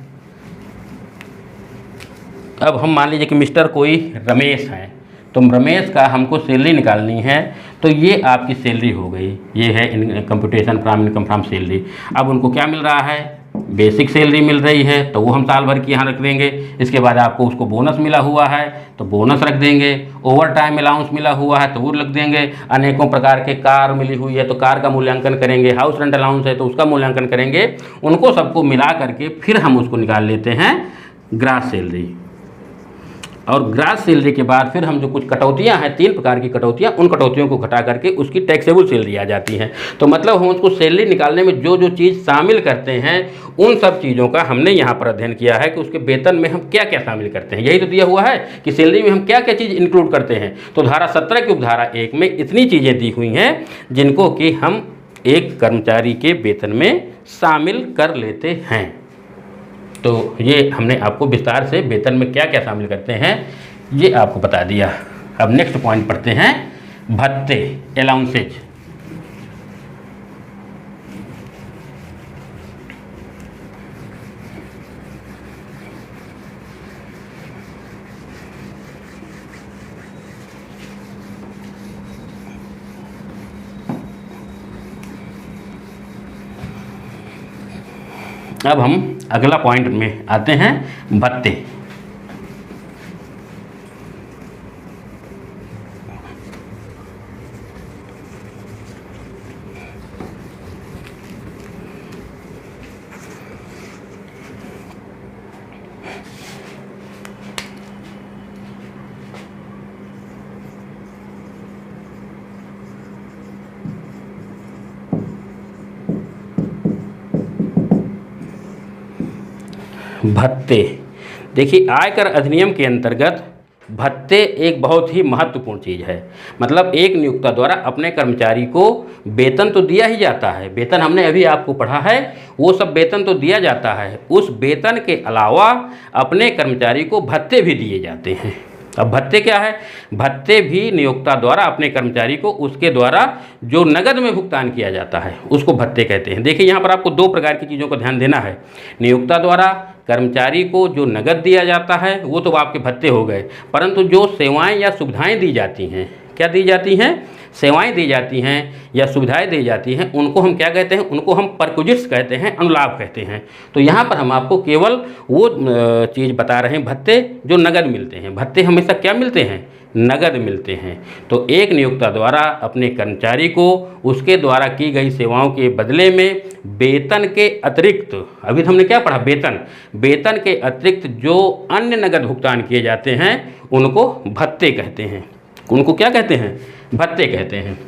अब हम मान लीजिए कि मिस्टर कोई रमेश हैं, तो रमेश का हमको सैलरी निकालनी है, तो ये आपकी सैलरी हो गई, ये है computation from income from salary. अब उनको क्या मिल रहा है, बेसिक सैलरी मिल रही है, तो वो हम साल भर की यहाँ रख देंगे। इसके बाद आपको उसको बोनस मिला हुआ है तो बोनस रख देंगे, ओवर टाइम अलाउंस मिला हुआ है तो वो रख देंगे, अनेकों प्रकार के कार मिली हुई है तो कार का मूल्यांकन करेंगे, हाउस रेंट अलाउंस है तो उसका मूल्यांकन करेंगे, उनको सबको मिला करके फिर हम उसको निकाल लेते हैं ग्रास सैलरी। और ग्रास सैलरी के बाद फिर हम जो कुछ कटौतियां हैं, 3 प्रकार की कटौतियां, उन कटौतियों को घटा करके उसकी टैक्सेबल सैलरी आ जाती है। तो मतलब हम उसको सैलरी निकालने में जो जो चीज़ शामिल करते हैं उन सब चीज़ों का हमने यहाँ पर अध्ययन किया है कि उसके वेतन में हम क्या क्या शामिल करते हैं। यही तो दिया हुआ है कि सैलरी में हम क्या क्या चीज़ इंक्लूड करते हैं। तो धारा 17 की उपधारा 1 में इतनी चीज़ें दी हुई हैं जिनको कि हम एक कर्मचारी के वेतन में शामिल कर लेते हैं। तो ये हमने आपको विस्तार से वेतन में क्या क्या शामिल करते हैं ये आपको बता दिया। अब नेक्स्ट पॉइंट पढ़ते हैं, भत्ते, अलाउंसेज। अब हम अगला पॉइंट में आते हैं, भत्ते। भत्ते, देखिए आयकर अधिनियम के अंतर्गत भत्ते एक बहुत ही महत्वपूर्ण चीज़ है। मतलब एक नियोक्ता द्वारा अपने कर्मचारी को वेतन तो दिया ही जाता है, वेतन हमने अभी आपको पढ़ा है, वो सब वेतन तो दिया जाता है, उस वेतन के अलावा अपने कर्मचारी को भत्ते भी दिए जाते हैं। अब भत्ते क्या है? भत्ते भी नियोक्ता द्वारा अपने कर्मचारी को उसके द्वारा जो नगद में भुगतान किया जाता है उसको भत्ते कहते हैं। देखिए यहाँ पर आपको दो प्रकार की चीज़ों को ध्यान देना है। नियोक्ता द्वारा कर्मचारी को जो नगद दिया जाता है वो तो आपके भत्ते हो गए, परंतु जो सेवाएं या सुविधाएं दी जाती हैं, क्या दी जाती हैं? सेवाएं दी जाती हैं या सुविधाएं दी जाती हैं, उनको हम क्या कहते हैं? उनको हम परक्विजिट्स कहते हैं, अनुलाभ कहते हैं। तो यहाँ पर हम आपको केवल वो चीज़ बता रहे हैं, भत्ते जो नगद मिलते हैं। भत्ते हमेशा क्या मिलते हैं? नगद मिलते हैं। तो एक नियोक्ता द्वारा अपने कर्मचारी को उसके द्वारा की गई सेवाओं के बदले में वेतन के अतिरिक्त, अभी तो हमने क्या पढ़ा? वेतन, वेतन के अतिरिक्त जो अन्य नगद भुगतान किए जाते हैं उनको भत्ते कहते हैं। उनको क्या कहते हैं? भत्ते कहते हैं।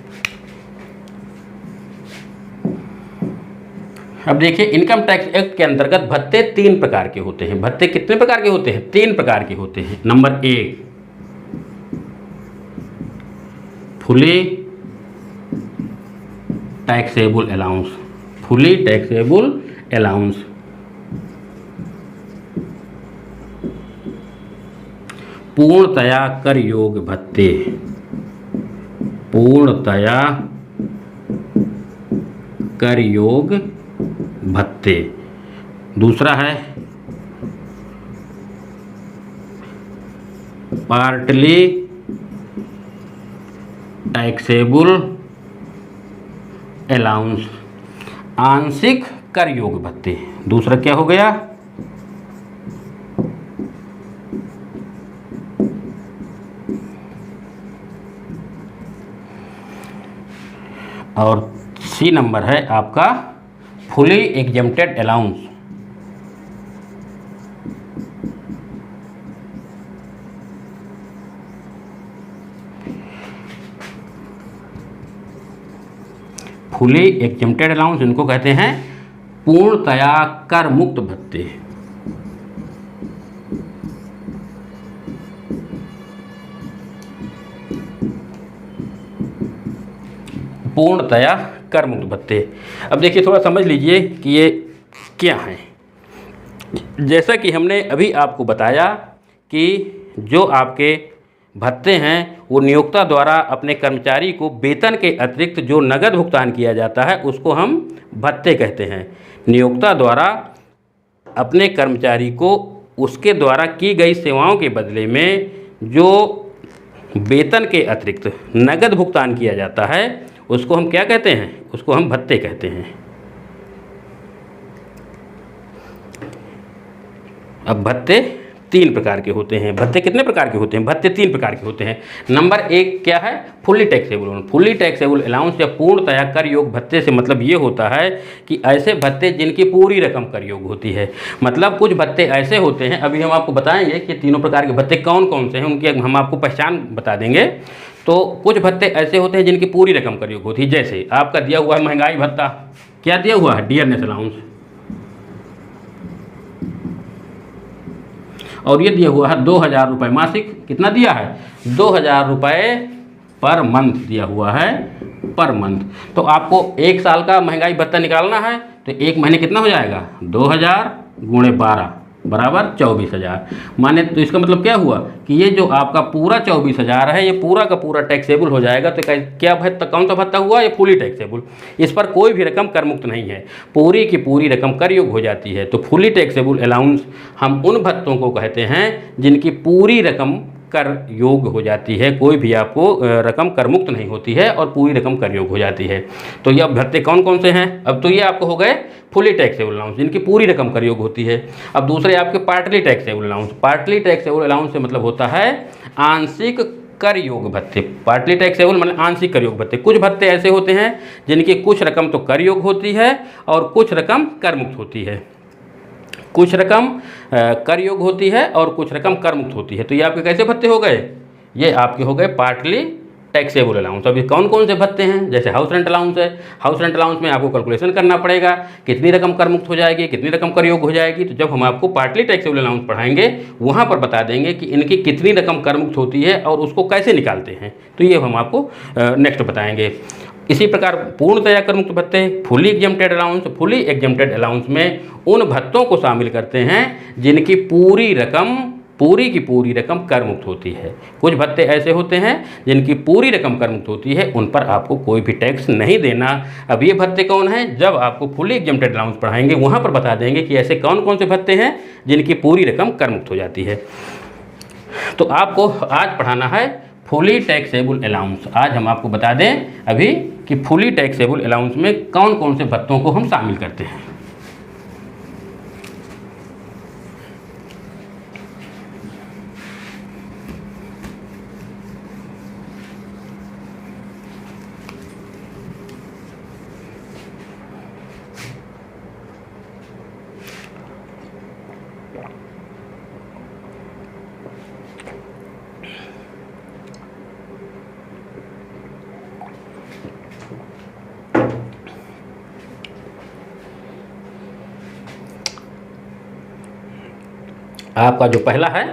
अब देखिए इनकम टैक्स एक्ट के अंतर्गत भत्ते 3 प्रकार के होते हैं। भत्ते कितने प्रकार के होते हैं? 3 प्रकार के होते हैं। Number 1, fully taxable allowance, fully taxable allowance. पूर्णतया कर योग्य भत्ते, पूर्णतया कर योग्य भत्ते। दूसरा है पार्टली टैक्सेबल अलाउंस, आंशिक कर योग्य भत्ते। दूसरा क्या हो गया? और सी नंबर है आपका fully exempted allowance. Fully exempted allowance इनको कहते हैं पूर्णतया कर मुक्त भत्ते। पूर्णतया कर मुक्त भत्ते। अब देखिए थोड़ा समझ लीजिए कि ये क्या हैं। जैसा कि हमने अभी आपको बताया कि जो आपके भत्ते हैं वो नियोक्ता द्वारा अपने कर्मचारी को वेतन के अतिरिक्त जो नगद भुगतान किया जाता है उसको हम भत्ते कहते हैं। नियोक्ता द्वारा अपने कर्मचारी को उसके द्वारा की गई सेवाओं के बदले में जो वेतन के अतिरिक्त नगद भुगतान किया जाता है उसको हम क्या कहते हैं? उसको हम भत्ते कहते हैं। अब भत्ते 3 प्रकार के होते हैं। भत्ते कितने प्रकार के होते हैं? भत्ते 3 प्रकार के होते हैं। नंबर 1 क्या है? Fully taxable. Fully taxable allowance या पूर्णतया कर योग्य भत्ते से मतलब ये होता है कि ऐसे भत्ते जिनकी पूरी रकम कर योग्य होती है। मतलब कुछ भत्ते ऐसे होते हैं, अभी हम आपको बताएंगे कि तीनों प्रकार के भत्ते कौन कौन से हैं, उनकी हम आपको पहचान बता देंगे। तो कुछ भत्ते ऐसे होते हैं जिनकी पूरी रकम कर योग्य होती है। जैसे आपका दिया हुआ है महंगाई भत्ता, क्या दिया हुआ है? Dearness allowance. और ये दिया हुआ है 2000 रुपये मासिक। कितना दिया है? 2000 रुपये पर मंथ दिया हुआ है, पर मंथ। तो आपको 1 साल का महंगाई भत्ता निकालना है तो 1 महीने कितना हो जाएगा? 2000 × 12, बराबर 24,000। माने तो इसका मतलब क्या हुआ कि ये जो आपका पूरा 24,000 है, ये पूरा का पूरा टैक्सेबल हो जाएगा। तो क्या भत्ता, कौन सा भत्ता हुआ? ये फुली टैक्सेबल। इस पर कोई भी रकम कर मुक्त नहीं है, पूरी की पूरी रकम कर योग्य हो जाती है। तो फुली टैक्सेबल अलाउंस हम उन भत्तों को कहते हैं जिनकी पूरी रकम कर योग्य हो जाती है। कोई भी आपको रकम कर मुक्त नहीं होती है और पूरी रकम कर योग्य हो जाती है। तो ये अब भत्ते कौन कौन से हैं? अब तो ये आपको हो गए फुली टैक्सेबल अलाउंस, जिनकी पूरी रकम कर योग्य होती है। अब दूसरे आपके partly taxable allowance. Partly taxable allowance से मतलब होता है आंशिक कर योग्य भत्ते। पार्टली टैक्सेबल मतलब आंशिक कर योग्य भत्ते। कुछ भत्ते ऐसे होते हैं जिनकी कुछ रकम तो कर योग्य होती है और कुछ रकम कर मुक्त होती है। कुछ रकम कर योग्य होती है और कुछ रकम कर मुक्त होती है। तो ये आपके कैसे भत्ते हो गए? ये आपके हो गए पार्टली टैक्सेबल अलाउंस। अभी कौन कौन से भत्ते हैं? जैसे हाउस रेंट अलाउंस है। हाउस रेंट अलाउंस में आपको कैलकुलेशन करना पड़ेगा कितनी रकम कर मुक्त हो जाएगी, कितनी रकम कर योग्य हो जाएगी। तो जब हम आपको पार्टली टैक्सेबल अलाउंस पढ़ाएंगे वहाँ पर बता देंगे कि इनकी कितनी रकम कर मुक्त होती है और उसको कैसे निकालते हैं। तो ये हम आपको नेक्स्ट बताएंगे। इसी प्रकार पूर्णतया कर मुक्त भत्ते, fully exempted allowance. Fully exempted allowance में उन भत्तों को शामिल करते हैं जिनकी पूरी की पूरी रकम कर मुक्त होती है। कुछ भत्ते ऐसे होते हैं जिनकी पूरी रकम कर मुक्त होती है, उन पर आपको कोई भी टैक्स नहीं देना। अब ये भत्ते कौन हैं? जब आपको फुली एग्जम्प्टेड अलाउंस पढ़ाएंगे वहाँ पर बता देंगे कि ऐसे कौन कौन से भत्ते हैं जिनकी पूरी रकम कर मुक्त हो जाती है। तो आपको आज पढ़ाना है फुली टैक्सेबल अलाउंस। आज हम आपको बता दें अभी कि फुली टैक्सेबल अलाउंस में कौन कौन से भत्तों को हम शामिल करते हैं। आपका जो पहला है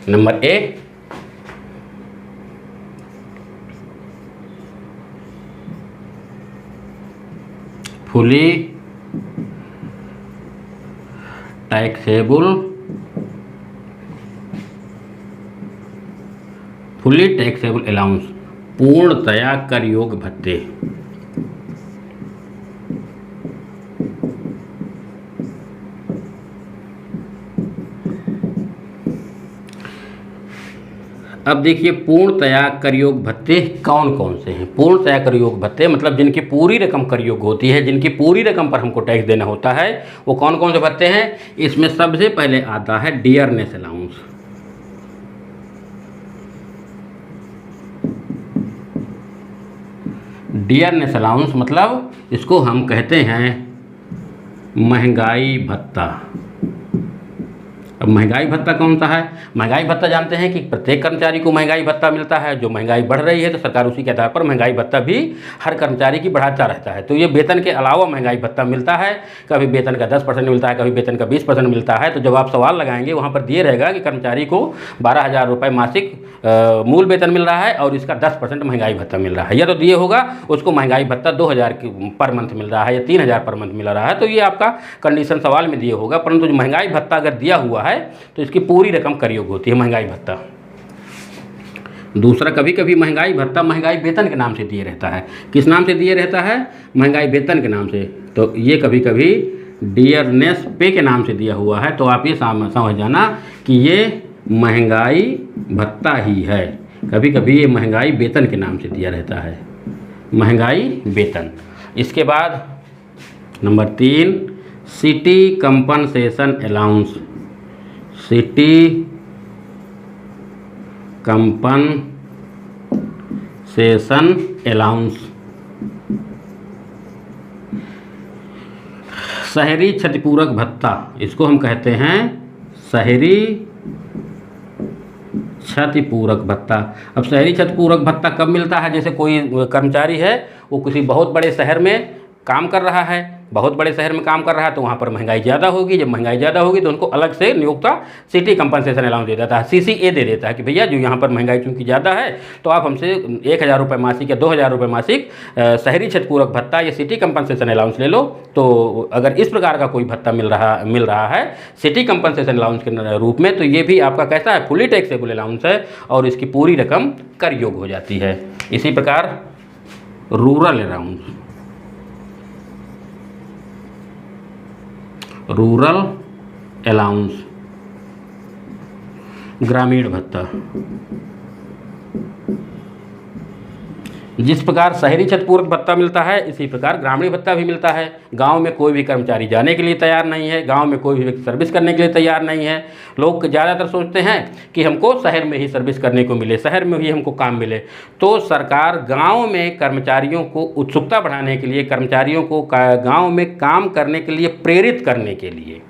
number A, fully taxable allowance, पूर्णतया कर योग्य भत्ते। अब देखिए पूर्णतया कर योग्य भत्ते कौन कौन से हैं। पूर्णतया कर योग्य भत्ते मतलब जिनकी पूरी रकम कर योग्य होती है, जिनकी पूरी रकम पर हमको टैक्स देना होता है, वो कौन कौन से भत्ते हैं? इसमें सबसे पहले आता है डियरनेस अलाउंस। डियरनेस अलाउंस मतलब इसको हम कहते हैं महंगाई भत्ता। अब महंगाई भत्ता कौन सा है? महंगाई भत्ता जानते हैं कि प्रत्येक कर्मचारी को महंगाई भत्ता मिलता है। जो महंगाई बढ़ रही है तो सरकार उसी के आधार पर महंगाई भत्ता भी हर कर्मचारी की बढ़ाता रहता है। तो ये वेतन के अलावा महंगाई भत्ता मिलता है। कभी वेतन का 10% मिलता है, कभी वेतन का 20% मिलता है। तो जब आप सवाल लगाएंगे वहाँ पर दिए रहेगा कि कर्मचारी को 12,000 रुपये मासिक मूल वेतन मिल रहा है और इसका 10% महंगाई भत्ता मिल रहा है। यह तो दिए होगा उसको महंगाई भत्ता 2,000 पर मंथ मिल रहा है या 3,000 पर मंथ मिल रहा है। तो ये आपका कंडीशन सवाल में दिए होगा। परंतु जो महंगाई भत्ता अगर दिया हुआ है तो इसकी पूरी रकम कर योग्य होती है महंगाई भत्ता। दूसरा, कभी कभी महंगाई भत्ता महंगाई वेतन के नाम से दिए रहता है। किस नाम से दिए रहता है? महंगाई वेतन के नाम से। तो ये कभी कभी डियरनेस पे के नाम से दिया हुआ है। तो आप ये समझ जाना कि ये महंगाई भत्ता ही है। कभी कभी ये महंगाई वेतन के नाम से दिया रहता है, महंगाई वेतन। इसके बाद number 3, city compensation allowance. City compensation allowance, शहरी क्षतिपूरक भत्ता, इसको हम कहते हैं शहरी क्षतिपूरक भत्ता। अब शहरी क्षतिपूरक भत्ता कब मिलता है? जैसे कोई कर्मचारी है वो किसी बहुत बड़े शहर में काम कर रहा है, बहुत बड़े शहर में काम कर रहा है तो वहाँ पर महंगाई ज़्यादा होगी, जब महंगाई ज़्यादा होगी तो उनको अलग से नियोक्ता सिटी कंपनसेशन अलाउंस दे देता है, CCA दे देता है कि भैया जो यहाँ पर महंगाई चूँकि ज़्यादा है तो आप हमसे 1,000 रुपये मासिक या 2,000 रुपये मासिक शहरी क्षेत्र पूरक भत्ता या सिटी कंपनसेशन अलाउंस ले लो। तो अगर इस प्रकार का कोई भत्ता मिल रहा है सिटी कंपनसेशन अलाउंस के रूप में, तो ये भी आपका कैसा है, फुली टैक्सेबल अलाउंस है और इसकी पूरी रकम कर योग हो जाती है। इसी प्रकार रूरल अलाउंस, रूरल अलाउंस ग्रामीण भत्ता, जिस प्रकार शहरी क्षेत्र पूरक भत्ता मिलता है इसी प्रकार ग्रामीण भत्ता भी मिलता है। गांव में कोई भी कर्मचारी जाने के लिए तैयार नहीं है, गांव में कोई भी व्यक्ति सर्विस करने के लिए तैयार नहीं है। लोग ज़्यादातर सोचते हैं कि हमको शहर में ही सर्विस करने को मिले, शहर में ही हमको काम मिले। तो सरकार गांव में कर्मचारियों को उत्सुकता बढ़ाने के लिए, कर्मचारियों को गांव में काम करने के लिए प्रेरित करने के लिए,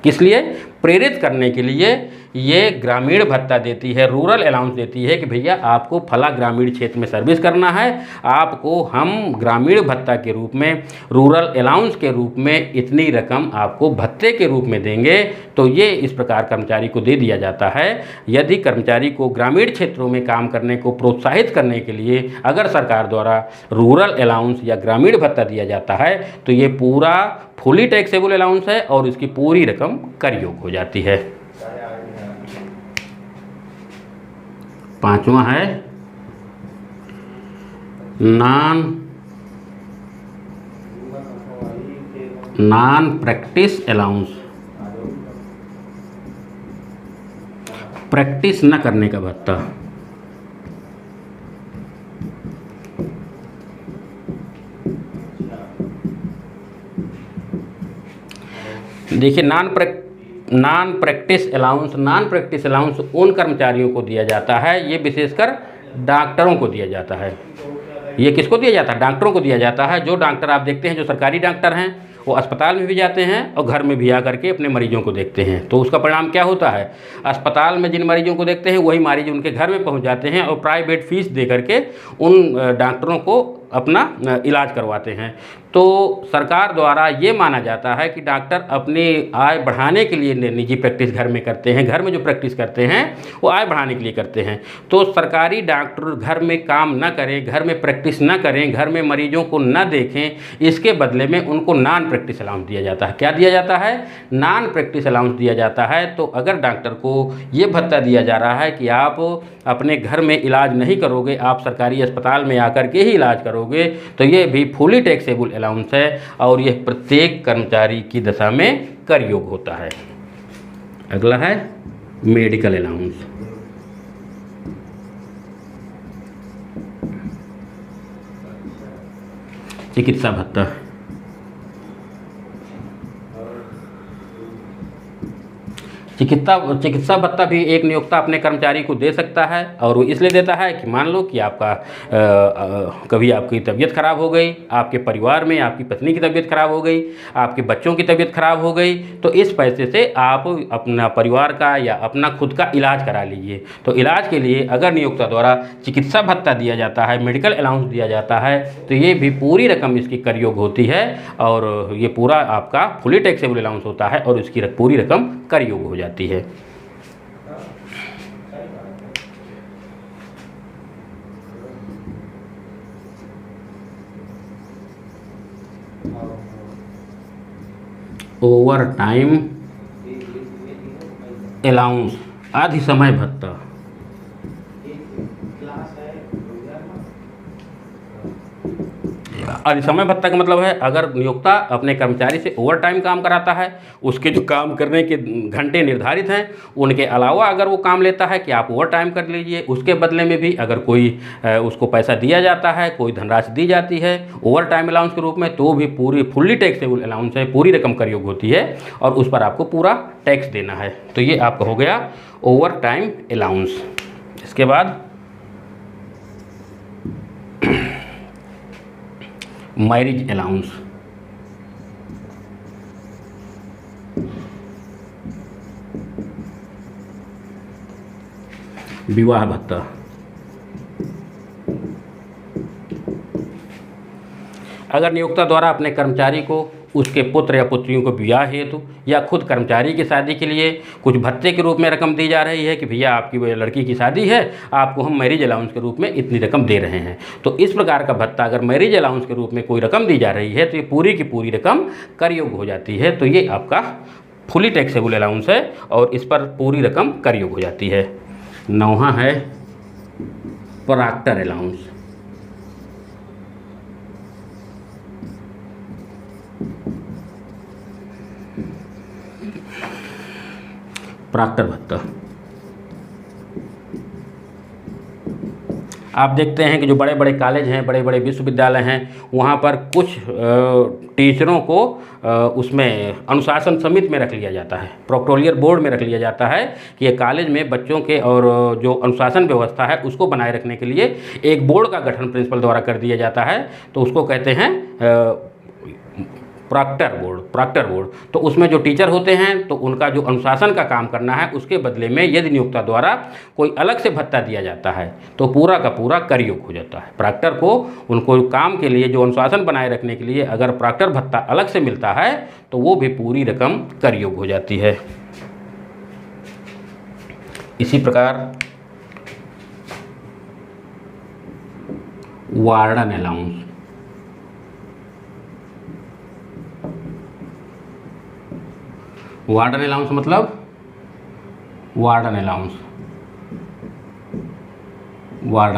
किस लिए प्रेरित करने के लिए ये ग्रामीण भत्ता देती है, रूरल अलाउंस देती है कि भैया आपको फला ग्रामीण क्षेत्र में सर्विस करना है, आपको हम ग्रामीण भत्ता के रूप में, रूरल अलाउंस के रूप में इतनी रकम आपको भत्ते के रूप में देंगे। तो ये इस प्रकार कर्मचारी को दे दिया जाता है। यदि कर्मचारी को ग्रामीण क्षेत्रों में काम करने को प्रोत्साहित करने के लिए अगर सरकार द्वारा रूरल अलाउंस या ग्रामीण भत्ता दिया जाता है तो ये पूरा फुली टैक्सेबल अलाउंस है और इसकी पूरी रकम कर योग हो जाती है। पांचवा है नॉन प्रैक्टिस अलाउंस, प्रैक्टिस न करने का भत्ता। देखिए नॉन प्रैक्टिस अलाउंस उन कर्मचारियों को दिया जाता है, ये विशेषकर डॉक्टरों को दिया जाता है। ये किसको दिया जाता है? डॉक्टरों को दिया जाता है। जो डॉक्टर आप देखते हैं, जो सरकारी डॉक्टर हैं, वो अस्पताल में भी जाते हैं और घर में भी आकर के अपने मरीजों को देखते हैं। तो उसका परिणाम क्या होता है? अस्पताल में जिन मरीजों को देखते हैं वही मरीज उनके घर में पहुंच जाते हैं और प्राइवेट फीस दे करके उन डॉक्टरों को अपना इलाज करवाते हैं। तो सरकार द्वारा ये माना जाता है कि डॉक्टर अपनी आय बढ़ाने के लिए निजी प्रैक्टिस घर में करते हैं, घर में जो प्रैक्टिस करते हैं वो आय बढ़ाने के लिए करते हैं। तो सरकारी डॉक्टर घर में काम न करें, घर में प्रैक्टिस न करें, घर में मरीजों को न देखें, इसके बदले में उनको नॉन प्रैक्टिस अलाउंस दिया जाता है। क्या दिया जाता है? नॉन प्रैक्टिस अलाउंस दिया जाता है। तो अगर डॉक्टर को ये भत्ता दिया जा रहा है कि आप अपने घर में इलाज नहीं करोगे, आप सरकारी अस्पताल में आकर के ही इलाज करोगे, तो ये भी फुली टैक्सेबल अलाउंस है और यह प्रत्येक कर्मचारी की दशा में कर योग होता है। अगला है मेडिकल अलाउंस। चिकित्सा भत्ता। चिकित्सा भत्ता भी एक नियोक्ता अपने कर्मचारी को दे सकता है और वो इसलिए देता है कि मान लो कि आपका कभी आपकी तबीयत खराब हो गई, आपके परिवार में आपकी पत्नी की तबीयत खराब हो गई, आपके बच्चों की तबीयत खराब हो गई, तो इस पैसे से आप अपना परिवार का या अपना खुद का इलाज करा लीजिए। तो इलाज के लिए अगर नियोक्ता द्वारा चिकित्सा भत्ता दिया जाता है, मेडिकल अलाउंस दिया जाता है, तो ये भी पूरी रकम इसकी कर योग होती है और ये पूरा आपका फुली टैक्सेबल अलाउंस होता है और इसकी पूरी रकम कर योग हो जाती है। ओवर टाइम अलाउंस, आधि समय भत्ता। आधि समय भत्ता का मतलब है अगर नियोक्ता अपने कर्मचारी से ओवर टाइम काम कराता है, उसके जो काम करने के घंटे निर्धारित हैं उनके अलावा अगर वो काम लेता है कि आप ओवर टाइम कर लीजिए, उसके बदले में भी अगर कोई उसको पैसा दिया जाता है, कोई धनराशि दी जाती है ओवर टाइम अलाउंस के रूप में, तो भी पूरी फुल्ली टैक्सेबल अलाउंस है, पूरी रकम कर योग होती है और उस पर आपको पूरा टैक्स देना है। तो ये आपका हो गया ओवर टाइम अलाउंस। इसके बाद मैरिज अलाउंस। विवाह भत्ता। अगर नियोक्ता द्वारा अपने कर्मचारी को उसके पुत्र या पुत्रियों को ब्याह हेतु या खुद कर्मचारी की शादी के लिए कुछ भत्ते के रूप में रकम दी जा रही है कि भैया आपकी वो लड़की की शादी है, आपको हम मैरिज अलाउंस के रूप में इतनी रकम दे रहे हैं। तो इस प्रकार का भत्ता अगर मैरिज अलाउंस के रूप में कोई रकम दी जा रही है तो ये पूरी की पूरी रकम कर योग्य हो जाती है। तो ये आपका फुली टैक्सेबल अलाउंस है और इस पर पूरी रकम कर योग्य हो जाती है। 9वां है प्रॉक्टर अलाउंस। प्रॉक्टर भत्ता आप देखते हैं कि जो बड़े बड़े कॉलेज हैं, बड़े बड़े विश्वविद्यालय हैं, वहाँ पर कुछ टीचरों को उसमें अनुशासन समिति में रख लिया जाता है, प्रोक्टोरियल बोर्ड में रख लिया जाता है कि ये कॉलेज में बच्चों के और जो अनुशासन व्यवस्था है उसको बनाए रखने के लिए एक बोर्ड का गठन प्रिंसिपल द्वारा कर दिया जाता है। तो उसको कहते हैं प्रॉक्टर बोर्ड। तो उसमें जो टीचर होते हैं तो उनका जो अनुशासन का काम करना है उसके बदले में यदि नियोक्ता द्वारा कोई अलग से भत्ता दिया जाता है तो पूरा का पूरा कर योग्य हो जाता है। प्रॉक्टर को उनको काम के लिए जो अनुशासन बनाए रखने के लिए अगर प्रॉक्टर भत्ता अलग से मिलता है तो वो भी पूरी रकम कर योग्य हो जाती है। इसी प्रकार वार्डन अलाउंस। वार्डन अलाउंस मतलब वार्डन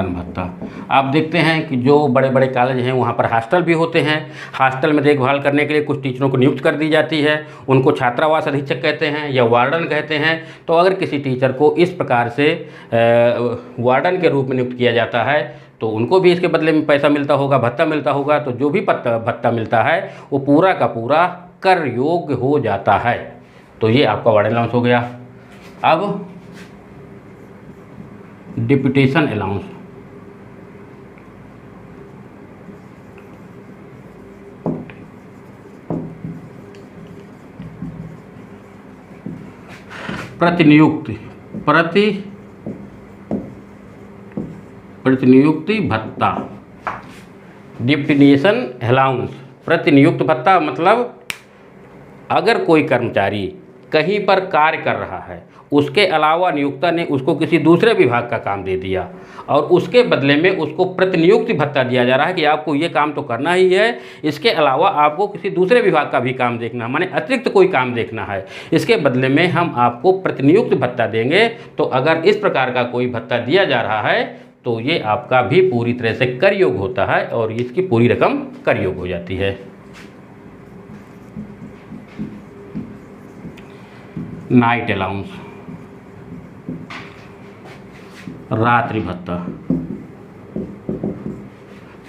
भत्ता। आप देखते हैं कि जो बड़े बड़े कॉलेज हैं वहाँ पर हॉस्टल भी होते हैं। हॉस्टल में देखभाल करने के लिए कुछ टीचरों को नियुक्त कर दी जाती है, उनको छात्रावास अधीक्षक कहते हैं या वार्डन कहते हैं। तो अगर किसी टीचर को इस प्रकार से वार्डन के रूप में नियुक्त किया जाता है तो उनको भी इसके बदले में पैसा मिलता होगा, भत्ता मिलता होगा। तो जो भी भत्ता मिलता है वो पूरा का पूरा कर योग्य हो जाता है। तो ये आपका वार्डन अलाउंस हो गया। अब डिप्यूटेशन अलाउंस। प्रतिनियुक्ति भत्ता। डिप्यूटेशन अलाउंस, प्रतिनियुक्त भत्ता मतलब अगर कोई कर्मचारी कहीं पर कार्य कर रहा है, उसके अलावा नियोक्ता ने उसको किसी दूसरे विभाग का काम दे दिया और उसके बदले में उसको प्रतिनियुक्ति भत्ता दिया जा रहा है कि आपको ये काम तो करना ही है, इसके अलावा आपको किसी दूसरे विभाग का भी काम देखना, माने अतिरिक्त कोई काम देखना है, इसके बदले में हम आपको प्रतिनियुक्ति भत्ता देंगे। तो अगर इस प्रकार का कोई भत्ता दिया जा रहा है तो ये आपका भी पूरी तरह से कर योग्य होता है और इसकी पूरी रकम कर योग्य हो जाती है। नाइट अलाउंस, रात्रि भत्ता।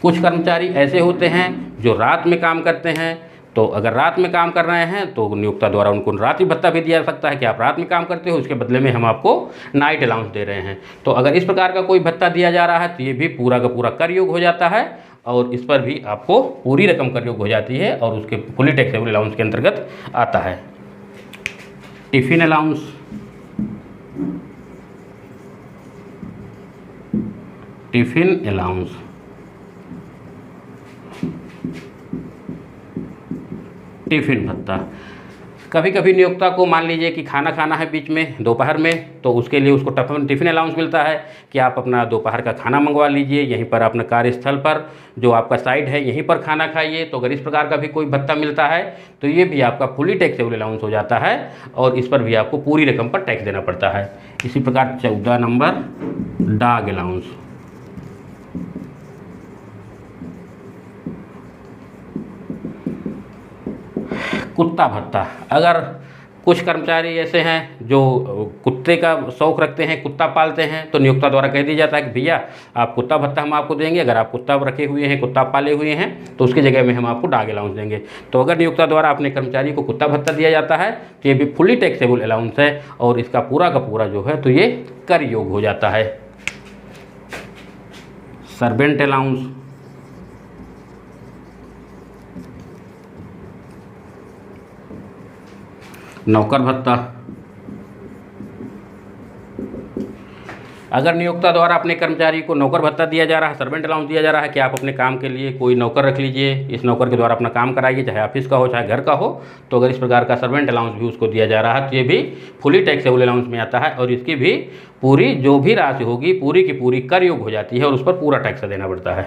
कुछ कर्मचारी ऐसे होते हैं जो रात में काम करते हैं, तो अगर रात में काम कर रहे हैं तो नियोक्ता द्वारा उनको रात्रि भत्ता भी दिया जा सकता है कि आप रात में काम करते हो, उसके बदले में हम आपको नाइट अलाउंस दे रहे हैं। तो अगर इस प्रकार का कोई भत्ता दिया जा रहा है तो ये भी पूरा का पूरा कर योग्य हो जाता है और इस पर भी आपको पूरी रकम कर योग्य हो जाती है और उसके फुली टैक्सेबल अलाउंस के अंतर्गत आता है। Tiffin allowance. Tiffin allowance tiffin भत्ता। कभी कभी नियोक्ता को मान लीजिए कि खाना खाना है बीच में दोपहर में, तो उसके लिए उसको टिफिन अलाउंस मिलता है कि आप अपना दोपहर का खाना मंगवा लीजिए, यहीं पर अपने कार्यस्थल पर जो आपका साइट है यहीं पर खाना खाइए। तो अगर इस प्रकार का भी कोई भत्ता मिलता है तो ये भी आपका फुली टैक्सेबल अलाउंस हो जाता है और इस पर भी आपको पूरी रकम पर टैक्स देना पड़ता है। इसी प्रकार 14 नंबर डॉग अलाउंस। कुत्ता भत्ता। अगर कुछ कर्मचारी ऐसे हैं जो कुत्ते का शौक़ रखते हैं, कुत्ता पालते हैं, तो नियोक्ता द्वारा कह दिया जाता है कि भैया आप कुत्ता भत्ता हम आपको देंगे। अगर आप कुत्ता रखे हुए हैं, कुत्ता पाले हुए हैं, तो उसकी जगह में हम आपको डॉग अलाउंस देंगे। तो अगर नियोक्ता द्वारा अपने कर्मचारी को कुत्ता भत्ता दिया जाता है तो ये भी फुली टैक्सेबल अलाउंस है और इसका पूरा का पूरा जो है तो ये कर योग्य हो जाता है। Servant allowance. नौकर भत्ता। अगर नियोक्ता द्वारा अपने कर्मचारी को नौकर भत्ता दिया जा रहा है, सर्वेंट अलाउंस दिया जा रहा है कि आप अपने काम के लिए कोई नौकर रख लीजिए, इस नौकर के द्वारा अपना काम कराइए, चाहे ऑफिस का हो चाहे घर का हो, तो अगर इस प्रकार का सर्वेंट अलाउंस भी उसको दिया जा रहा है तो ये भी फुली टैक्सेबल अलाउंस में आता है और इसकी भी पूरी जो भी राशि होगी पूरी की पूरी कर योग हो जाती है और उस पर पूरा टैक्स देना पड़ता है,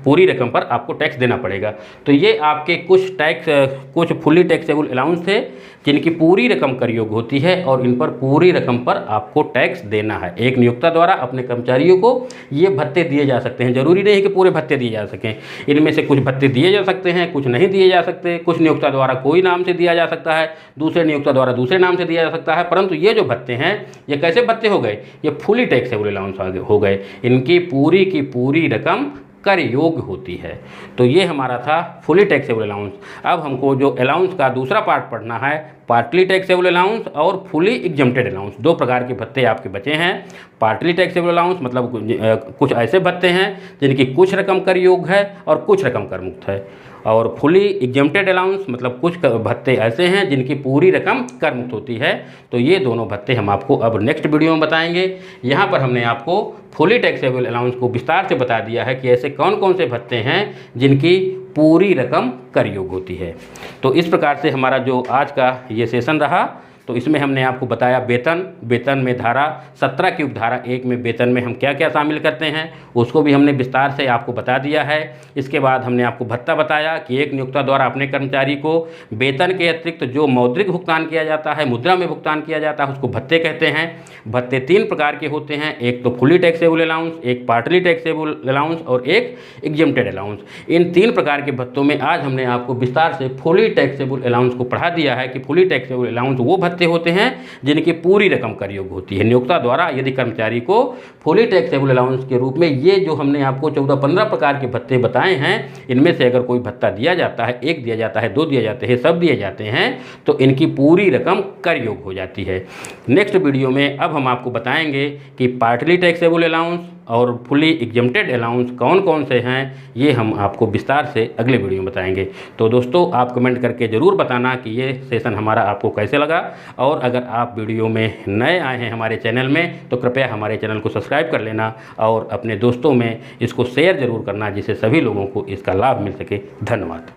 पूरी रकम पर आपको टैक्स देना पड़ेगा। तो ये आपके कुछ फुली टैक्सेबल अलाउंस थे जिनकी पूरी रकम कर योग होती है और इन पर पूरी रकम पर आपको टैक्स देना है। एक नियोक्ता द्वारा अपने कर्मचारियों को ये भत्ते दिए जा सकते हैं, जरूरी नहीं कि पूरे भत्ते दिए जा सकें, इनमें से कुछ भत्ते दिए जा सकते हैं, कुछ नहीं दिए जा सकते, कुछ नियोक्ता द्वारा कोई नाम से दिया जा सकता है, दूसरे नियोक्ता द्वारा दूसरे नाम से दिया जा सकता है। परंतु ये जो भत्ते हैं ये कैसे भत्ते हो गए, ये फुली टैक्सेबल अलाउंस हो गए, इनकी पूरी की पूरी रकम कर योग्य होती है। तो ये हमारा था फुली टैक्सेबल अलाउंस। अब हमको जो अलाउंस का दूसरा पार्ट पढ़ना है, पार्टली टैक्सेबल अलाउंस और फुली एग्जम्प्टेड अलाउंस। दो प्रकार के भत्ते आपके बचे हैं। पार्टली टैक्सेबल अलाउंस मतलब कुछ ऐसे भत्ते हैं जिनकी कुछ रकम कर योग्य है और कुछ रकम कर मुक्त है, और फुली एग्जम्प्टेड अलाउंस मतलब कुछ भत्ते ऐसे हैं जिनकी पूरी रकम कर मुक्त होती है। तो ये दोनों भत्ते हम आपको अब नेक्स्ट वीडियो में बताएंगे। यहाँ पर हमने आपको फुली टैक्सेबल अलाउंस को विस्तार से बता दिया है कि ऐसे कौन कौन से भत्ते हैं जिनकी पूरी रकम कर योग्य होती है। तो इस प्रकार से हमारा जो आज का ये सेशन रहा, तो इसमें हमने आपको बताया वेतन में धारा 17 की उपधारा 1 में वेतन में हम क्या क्या शामिल करते हैं उसको भी हमने विस्तार से आपको बता दिया है। इसके बाद हमने आपको भत्ता बताया कि एक नियोक्ता द्वारा अपने कर्मचारी को वेतन के अतिरिक्त जो मौद्रिक भुगतान किया जाता है, मुद्रा में भुगतान किया जाता है, उसको भत्ते कहते हैं। भत्ते 3 प्रकार के होते हैं, एक तो फुली टैक्सेबल अलाउंस, एक पार्टली टैक्सेबल अलाउंस और एक एग्जम्प्टेड अलाउंस। इन 3 प्रकार के भत्तों में आज हमने आपको विस्तार से फुली टैक्सेबल अलाउंस को पढ़ा दिया है कि फुली टैक्सेबल अलाउंस वो भत्ते होते हैं जिनकी पूरी रकम कर योग्य होती है। नियोक्ता द्वारा यदि कर्मचारी को फुली टैक्सेबल अलाउंस के रूप में ये जो हमने आपको 14-15 प्रकार के भत्ते बताए हैं, इनमें से अगर कोई भत्ता दिया जाता है, 1 दिया जाता है, 2 दिए जाते हैं, सब दिए जाते हैं, तो इनकी पूरी रकम कर योग्य हो जाती है। नेक्स्ट वीडियो में अब हम आपको बताएंगे कि पार्टली टैक्सेबल अलाउंस और फुली एग्जम्प्टेड अलाउंस कौन कौन से हैं, ये हम आपको विस्तार से अगले वीडियो में बताएंगे। तो दोस्तों आप कमेंट करके ज़रूर बताना कि ये सेशन हमारा आपको कैसे लगा, और अगर आप वीडियो में नए आए हैं हमारे चैनल में तो कृपया हमारे चैनल को सब्सक्राइब कर लेना और अपने दोस्तों में इसको शेयर ज़रूर करना जिससे सभी लोगों को इसका लाभ मिल सके। धन्यवाद।